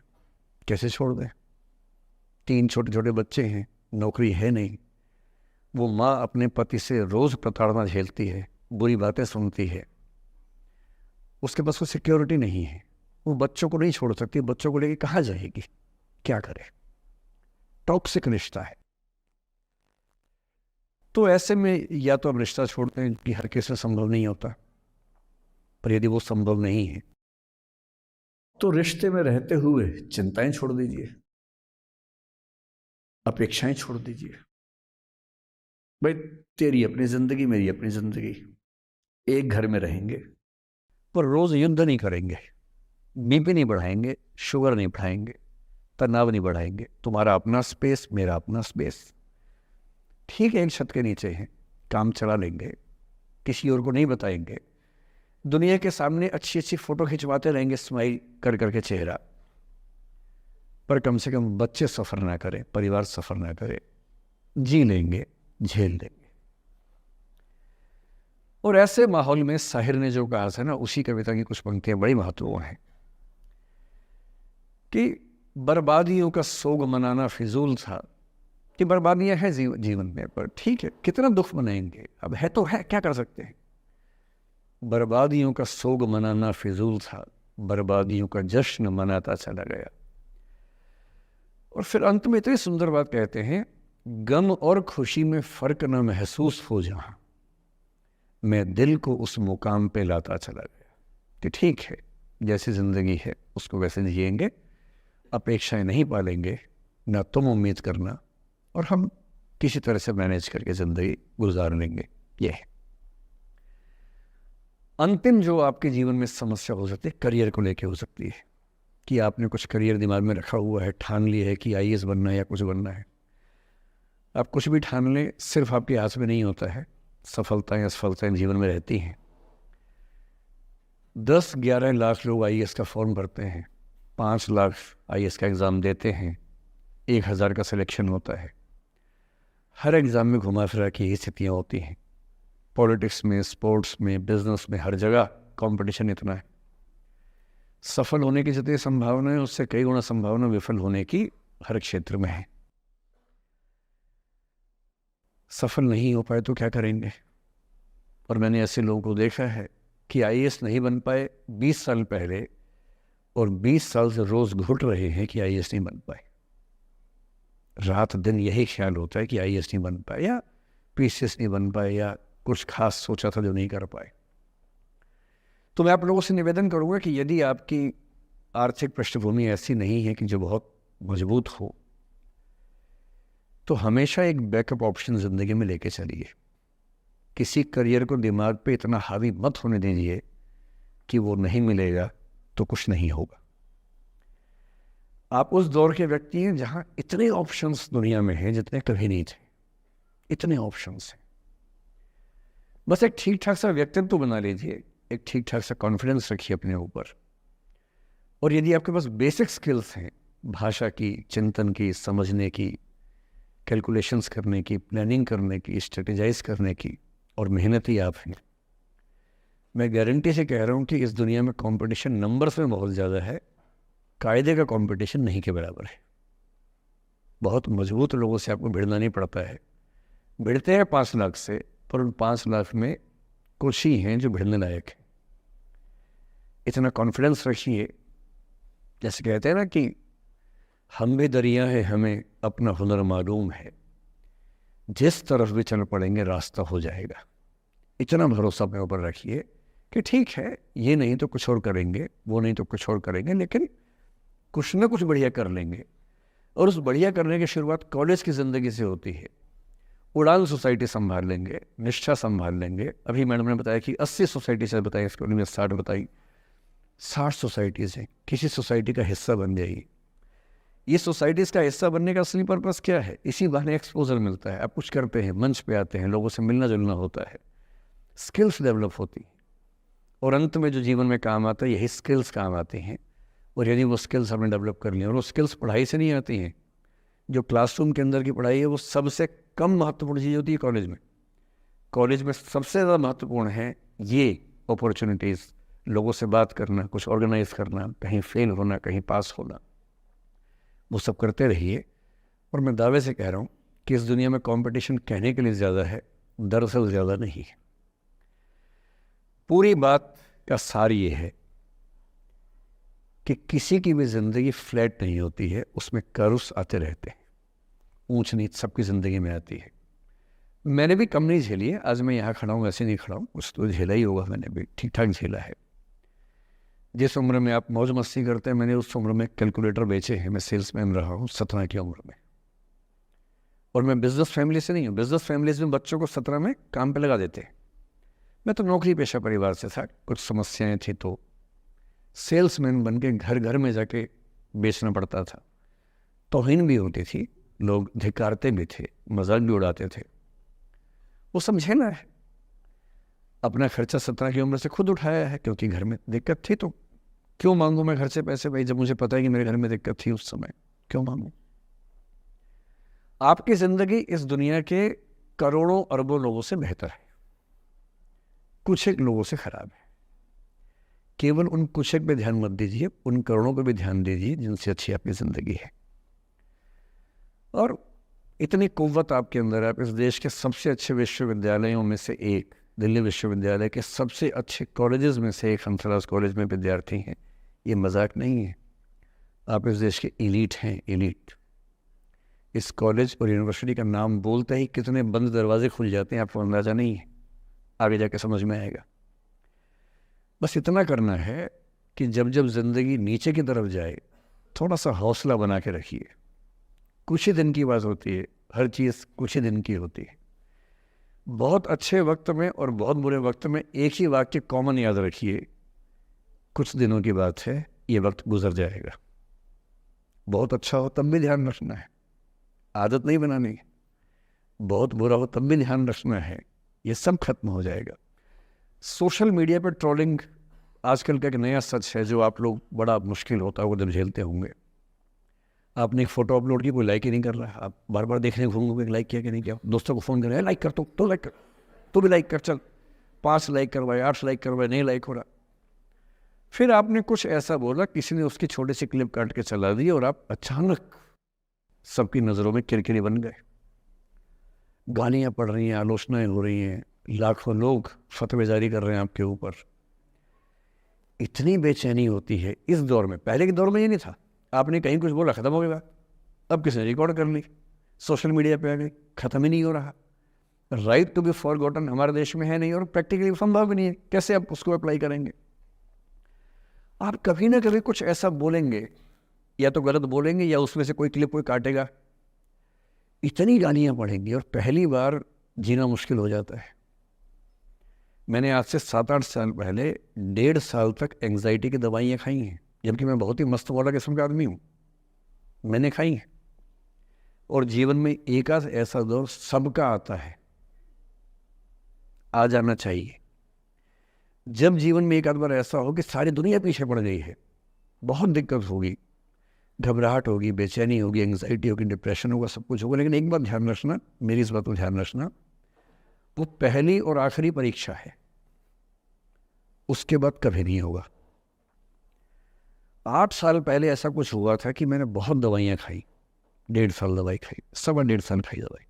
कैसे छोड़ दें? 3 छोटे छोटे बच्चे हैं, नौकरी है नहीं, वो माँ अपने पति से रोज़ प्रताड़ना झेलती है, बुरी बातें सुनती है, उसके पास कोई सिक्योरिटी नहीं है, वो बच्चों को नहीं छोड़ सकती। बच्चों को लेके कहाँ जाएगी, क्या करे? टॉक्सिक रिश्ता है। तो ऐसे में या तो आप रिश्ता छोड़ते हैं कि हर किसी से संभव नहीं होता, पर यदि वो संभव नहीं है तो रिश्ते में रहते हुए चिंताएं छोड़ दीजिए, अपेक्षाएं छोड़ दीजिए। भाई तेरी अपनी जिंदगी, मेरी अपनी जिंदगी, एक घर में रहेंगे पर रोज युद्ध नहीं करेंगे, बीपी नहीं बढ़ाएंगे, शुगर नहीं बढ़ाएंगे, तनाव नहीं बढ़ाएंगे। तुम्हारा अपना स्पेस, मेरा अपना स्पेस। ठीक है, एक छत के नीचे हैं, काम चला लेंगे, किसी और को नहीं बताएंगे, दुनिया के सामने अच्छी अच्छी फोटो खिंचवाते रहेंगे स्माइल कर करके चेहरा, पर कम से कम बच्चे सफ़र ना करें, परिवार सफ़र ना करे, जी लेंगे, झेल लेंगे। और ऐसे माहौल में साहिर ने जो कहा था ना, उसी कविता की कुछ पंक्तियां बड़ी महत्वपूर्ण हैं कि बर्बादियों का सोग मनाना फिजूल था। कि बर्बादियां हैं जीवन में, पर ठीक है, कितना दुख मनाएंगे, अब है तो है, क्या कर सकते हैं। बर्बादियों का सोग मनाना फिजूल था, बर्बादियों का जश्न मनाता चला गया। और फिर अंत में इतनी सुंदर बात कहते हैं, गम और खुशी में फर्क न महसूस हो जहां, मैं दिल को उस मुकाम पे लाता चला गया। कि ठीक है, जैसी जिंदगी है उसको वैसे जिएंगे, अपेक्षाएं नहीं पालेंगे, ना तुम उम्मीद करना, और हम किसी तरह से मैनेज करके जिंदगी गुजार लेंगे। ये है अंतिम जो आपके जीवन में समस्या हो सकती है, करियर को लेके हो सकती है कि आपने कुछ करियर दिमाग में रखा हुआ है, ठान लिया है कि आईएएस बनना है या कुछ बनना है। आप कुछ भी ठान लें, सिर्फ आपके हाथ में नहीं होता है। सफलताएं असफलताएं जीवन में रहती हैं। 10-11 लाख लोग आईएएस का फॉर्म भरते हैं, 5 लाख आईएएस का एग्ज़ाम देते हैं, 1000 का सिलेक्शन होता है। हर एग्ज़ाम में घुमा फिरा की यही स्थितियाँ होती हैं। पॉलिटिक्स में, स्पोर्ट्स में, बिजनेस में, हर जगह कंपटीशन इतना है। सफल होने की जितनी संभावना है उससे कई गुना संभावना विफल होने की हर क्षेत्र में है। सफल नहीं हो पाए तो क्या करेंगे? और मैंने ऐसे लोगों को देखा है कि आईएएस नहीं बन पाए 20 साल पहले, और 20 साल से रोज घुट रहे हैं कि आईएएस नहीं बन पाए। रात दिन यही ख्याल होता है कि आईएएस नहीं बन पाए, या पीसीएस नहीं बन पाए, या कुछ खास सोचा था जो नहीं कर पाए। तो मैं आप लोगों से निवेदन करूंगा कि यदि आपकी आर्थिक पृष्ठभूमि ऐसी नहीं है कि जो बहुत मजबूत हो, तो हमेशा एक बैकअप ऑप्शन ज़िंदगी में लेके चलिए। किसी करियर को दिमाग पे इतना हावी मत होने दीजिए कि वो नहीं मिलेगा तो कुछ नहीं होगा। आप उस दौर के व्यक्ति हैं जहां इतने ऑप्शंस दुनिया में हैं जितने कभी नहीं थे। इतने ऑप्शंस हैं। बस एक ठीक ठाक सा व्यक्तित्व बना लीजिए, एक ठीक ठाक सा कॉन्फिडेंस रखिए अपने ऊपर, और यदि आपके पास बेसिक स्किल्स हैं भाषा की, चिंतन की, समझने की, कैलकुलेशंस करने की, प्लानिंग करने की, स्ट्रेटेजाइज करने की, और मेहनती आप हैं, मैं गारंटी से कह रहा हूँ कि इस दुनिया में कंपटीशन नंबर्स में बहुत ज़्यादा है, कायदे का कंपटीशन नहीं के बराबर है। बहुत मजबूत लोगों से आपको भिड़ना नहीं पड़ता है। भिड़ते हैं 5 लाख से, पर उन 5 लाख में कुछ ही हैं जो भिड़ने लायक हैं। इतना कॉन्फिडेंस रखिए, जैसे कहते हैं ना कि हम भी दरिया है, हमें अपना हुनर मालूम है, जिस तरफ भी चल पड़ेंगे रास्ता हो जाएगा। इतना भरोसा अपने ऊपर रखिए कि ठीक है, ये नहीं तो कुछ और करेंगे, वो नहीं तो कुछ और करेंगे, लेकिन कुछ ना कुछ बढ़िया कर लेंगे। और उस बढ़िया करने की शुरुआत कॉलेज की ज़िंदगी से होती है। उड़ान सोसाइटी संभाल लेंगे, निष्ठा संभाल लेंगे। अभी मैडम ने बताया कि 80 सोसाइटी से बताई, इसको में 60 बताई। 60 सोसाइटीज़ हैं, किसी सोसाइटी का हिस्सा बन जाइए। ये सोसाइटीज़ का हिस्सा बनने का असली पर्पस क्या है? इसी बहाने एक्सपोजर मिलता है, आप कुछ करते हैं, मंच पे आते हैं, लोगों से मिलना जुलना होता है, स्किल्स डेवलप होती हैं, और अंत में जो जीवन में काम आता है यही स्किल्स काम आते हैं। और यदि वो स्किल्स हमने डेवलप कर लिए, और वो स्किल्स पढ़ाई से नहीं आती हैं, जो क्लासरूम के अंदर की पढ़ाई है वो सबसे कम महत्वपूर्ण चीज़ होती है कॉलेज में। कॉलेज में सबसे ज़्यादा महत्वपूर्ण है ये अपॉर्चुनिटीज़, लोगों से बात करना, कुछ ऑर्गेनाइज करना, कहीं फेल होना, कहीं पास होना, वो सब करते रहिए। और मैं दावे से कह रहा हूँ कि इस दुनिया में कंपटीशन कहने के लिए ज़्यादा है, दरअसल ज़्यादा नहीं है। पूरी बात का सार ये है कि किसी की भी ज़िंदगी फ्लैट नहीं होती है, उसमें कर्व्स आते रहते हैं, ऊंच नीच सबकी ज़िंदगी में आती है। मैंने भी कम नहीं झेली है, आज मैं यहाँ खड़ा हूँ ऐसे नहीं खड़ा हूँ, कुछ तो झेला ही होगा, मैंने भी ठीक ठाक झेला है। जिस उम्र में आप मौज मस्ती करते हैं, मैंने उस उम्र में कैलकुलेटर बेचे हैं। मैं सेल्समैन रहा हूँ 17 की उम्र में, और मैं बिजनेस फैमिली से नहीं हूँ। बिजनेस फैमिलीज में बच्चों को 17 में काम पे लगा देते हैं। मैं तो नौकरी पेशा परिवार से था, कुछ समस्याएं थी तो सेल्समैन बन के घर घर में जाके बेचना पड़ता था। तौहीन भी होती थी, लोग धिक्कारते भी थे, मजाक भी उड़ाते थे। वो समझे ना है, अपना खर्चा 17 की उम्र से खुद उठाया है, क्योंकि घर में दिक्कत थी। तो क्यों मांगू मैं घर से पैसे भाई, जब मुझे पता है कि मेरे घर में दिक्कत थी उस समय, क्यों मांगू? आपकी ज़िंदगी इस दुनिया के करोड़ों अरबों लोगों से बेहतर है, कुछ एक लोगों से खराब है। केवल उन कुछ एक पे ध्यान मत दीजिए, उन करोड़ों पे भी ध्यान दीजिए जिनसे अच्छी आपकी ज़िंदगी है। और इतनी कुव्वत आपके अंदर है, आप इस देश के सबसे अच्छे विश्वविद्यालयों में से एक, दिल्ली विश्वविद्यालय के सबसे अच्छे कॉलेजेस में से एक हंसराज कॉलेज में विद्यार्थी हैं। ये मजाक नहीं है, आप इस देश के एलीट हैं, एलीट। इस कॉलेज और यूनिवर्सिटी का नाम बोलते ही कितने बंद दरवाजे खुल जाते हैं, आपको अंदाज़ा नहीं है, आगे जाके समझ में आएगा। बस इतना करना है कि जब जब ज़िंदगी नीचे की तरफ जाए, थोड़ा सा हौसला बना के रखिए। कुछ ही दिन की बात होती है, हर चीज़ कुछ ही दिन की होती है। बहुत अच्छे वक्त में और बहुत बुरे वक्त में एक ही वाक्य कॉमन याद रखिए, कुछ दिनों की बात है, ये वक्त गुजर जाएगा। बहुत अच्छा हो तब भी ध्यान रखना है, आदत नहीं बनानी है। बहुत बुरा हो तब भी ध्यान रखना है, ये सब खत्म हो जाएगा। सोशल मीडिया पर ट्रोलिंग आजकल का एक नया सच है, जो आप लोग बड़ा मुश्किल होता है वो जब झेलते होंगे। आपने एक फ़ोटो अपलोड की, कोई लाइक ही नहीं कर रहा है, आप बार बार देखने घूमोगे लाइक किया कि नहीं किया। दोस्तों को फ़ोन करें, लाइक कर तो लाइक कर, तो भी लाइक कर, चल 5 लाइक करवाए, 8 लाइक करवाए, नहीं लाइक हो रहा। फिर आपने कुछ ऐसा बोला, किसी ने उसकी छोटी सी क्लिप काट के चला दी और आप अचानक सबकी नज़रों में किरकिरी बन गए। गालियाँ पड़ रही हैं, आलोचनाएं हो रही हैं, लाखों लोग फतवे जारी कर रहे हैं आपके ऊपर। इतनी बेचैनी होती है इस दौर में। पहले के दौर में ये नहीं था, आपने कहीं कुछ बोला ख़त्म हो गई बात। अब किसी ने रिकॉर्ड कर ली, सोशल मीडिया पे आ गई, ख़त्म ही नहीं हो रहा। राइट टू बी फॉरगॉटन हमारे देश में है नहीं और प्रैक्टिकली संभव भी नहीं है। कैसे आप उसको अप्लाई करेंगे? आप कभी ना कभी कुछ ऐसा बोलेंगे, या तो गलत बोलेंगे या उसमें से कोई क्लिप कोई काटेगा, इतनी गालियाँ पड़ेंगी और पहली बार जीना मुश्किल हो जाता है। मैंने आज से 7-8 साल पहले 1.5 साल तक एंग्जाइटी की दवाइयाँ खाई हैं, जबकि मैं बहुत ही मस्त वाला किस्म का आदमी हूँ, मैंने खाई हैं। और जीवन में एक आध ऐसा दौर सबका आता है, आ जाना चाहिए। जब जीवन में एक आध बार ऐसा हो कि सारी दुनिया पीछे पड़ गई है, बहुत दिक्कत होगी, घबराहट होगी, बेचैनी होगी, एंग्जाइटी होगी, डिप्रेशन होगा, सब कुछ होगा। लेकिन एक बात ध्यान रखना, मेरी इस बात को ध्यान रखना, वो पहली और आखिरी परीक्षा है, उसके बाद कभी नहीं होगा। 8 साल पहले ऐसा कुछ हुआ था कि मैंने बहुत दवाइयाँ खाई, 1.5 साल दवाई खाई, 1.25 साल खाई दवाई।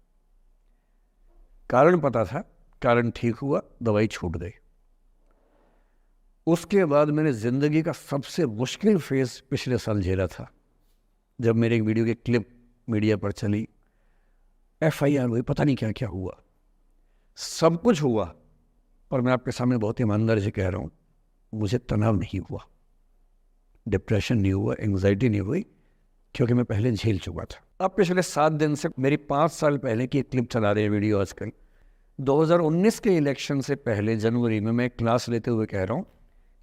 कारण पता था, कारण ठीक हुआ, दवाई छूट गई। उसके बाद मैंने ज़िंदगी का सबसे मुश्किल फेज़ पिछले साल झेला था, जब मेरे एक वीडियो की क्लिप मीडिया पर चली, FIR हुई, पता नहीं क्या क्या हुआ, सब कुछ हुआ। पर मैं आपके सामने बहुत ईमानदारी से कह रहा हूँ, मुझे तनाव नहीं हुआ, डिप्रेशन नहीं हुआ, एंग्जाइटी नहीं हुई, क्योंकि मैं पहले झेल चुका था। अब पिछले 7 दिन से मेरी 5 साल पहले की एक क्लिप चला रही है वीडियो आजकल। 2019 के इलेक्शन से पहले जनवरी में मैं क्लास लेते हुए कह रहा हूँ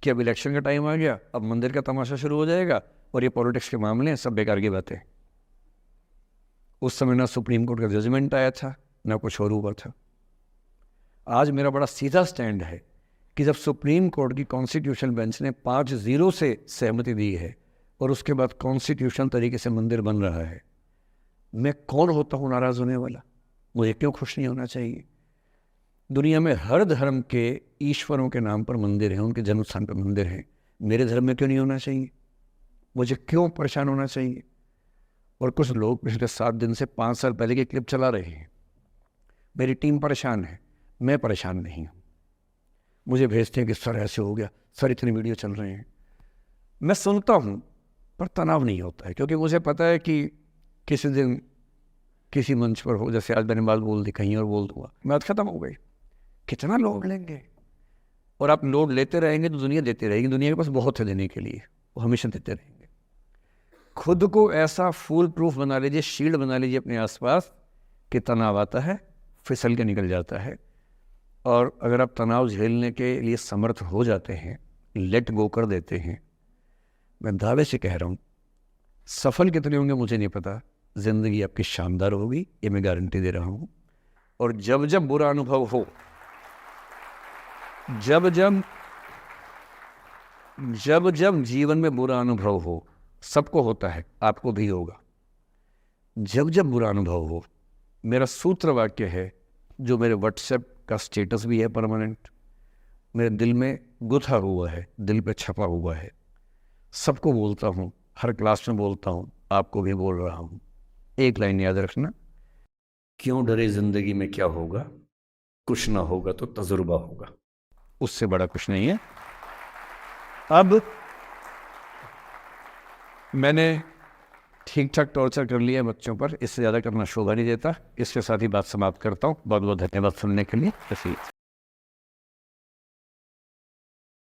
कि अब इलेक्शन का टाइम आ गया, अब मंदिर का तमाशा शुरू हो जाएगा और ये पॉलिटिक्स के मामले हैं, सब बेकार की बातें। उस समय ना सुप्रीम कोर्ट का जजमेंट आया था, ना कुछ और हुआ था। आज मेरा बड़ा सीधा स्टैंड है कि जब सुप्रीम कोर्ट की कॉन्स्टिट्यूशन बेंच ने 5-0 से सहमति दी है और उसके बाद कॉन्स्टिट्यूशन तरीके से मंदिर बन रहा है, मैं कौन होता हूँ नाराज़ होने वाला? मुझे क्यों खुश नहीं होना चाहिए? दुनिया में हर धर्म के ईश्वरों के नाम पर मंदिर हैं, उनके जन्म स्थान पर मंदिर हैं, मेरे धर्म में क्यों नहीं होना चाहिए? मुझे क्यों परेशान होना चाहिए? और कुछ लोग पिछले 7 दिन से 5 साल पहले की क्लिप चला रहे हैं। मेरी टीम परेशान है, मैं परेशान नहीं हूँ। मुझे भेजते हैं कि सर ऐसे हो गया, सर इतनी वीडियो चल रहे हैं। मैं सुनता हूँ पर तनाव नहीं होता है, क्योंकि मुझे पता है कि किसी दिन किसी मंच पर हो, जैसे आज मैंने बात बोल दी, कहीं और बोल दूंगा, बात खत्म हो गई। कितना लोड लेंगे? और आप लोड लेते रहेंगे तो दुनिया देती रहेगी। दुनिया के पास बहुत है देने के लिए, वो हमेशा देते रहेंगे। खुद को ऐसा फूल प्रूफ बना लीजिए, शील्ड बना लीजिए अपने आसपास कि तनाव आता है फिसल के निकल जाता है। और अगर आप तनाव झेलने के लिए समर्थ हो जाते हैं, लेट गो कर देते हैं, मैं दावे से कह रहा हूँ, सफल कितने होंगे मुझे नहीं पता, ज़िंदगी आपकी शानदार होगी, ये मैं गारंटी दे रहा हूँ। और जब जब बुरा अनुभव हो, जब जब जीवन में बुरा अनुभव हो, सबको होता है, आपको भी होगा। जब जब बुरा अनुभव हो, मेरा सूत्र वाक्य है, जो मेरे व्हाट्सएप का स्टेटस भी है परमानेंट, मेरे दिल में गुथा हुआ है, दिल पे छपा हुआ है, सबको बोलता हूँ, हर क्लास में बोलता हूँ, आपको भी बोल रहा हूँ। एक लाइन याद रखना, क्यों डरे जिंदगी में क्या होगा, कुछ ना होगा तो तजुर्बा होगा, उससे बड़ा कुछ नहीं है। अब मैंने ठीक ठाक टॉर्चर कर लिया बच्चों पर, इससे ज़्यादा करना शोभा नहीं देता। इसके साथ ही बात समाप्त करता हूँ। बहुत बहुत धन्यवाद सुनने के लिए।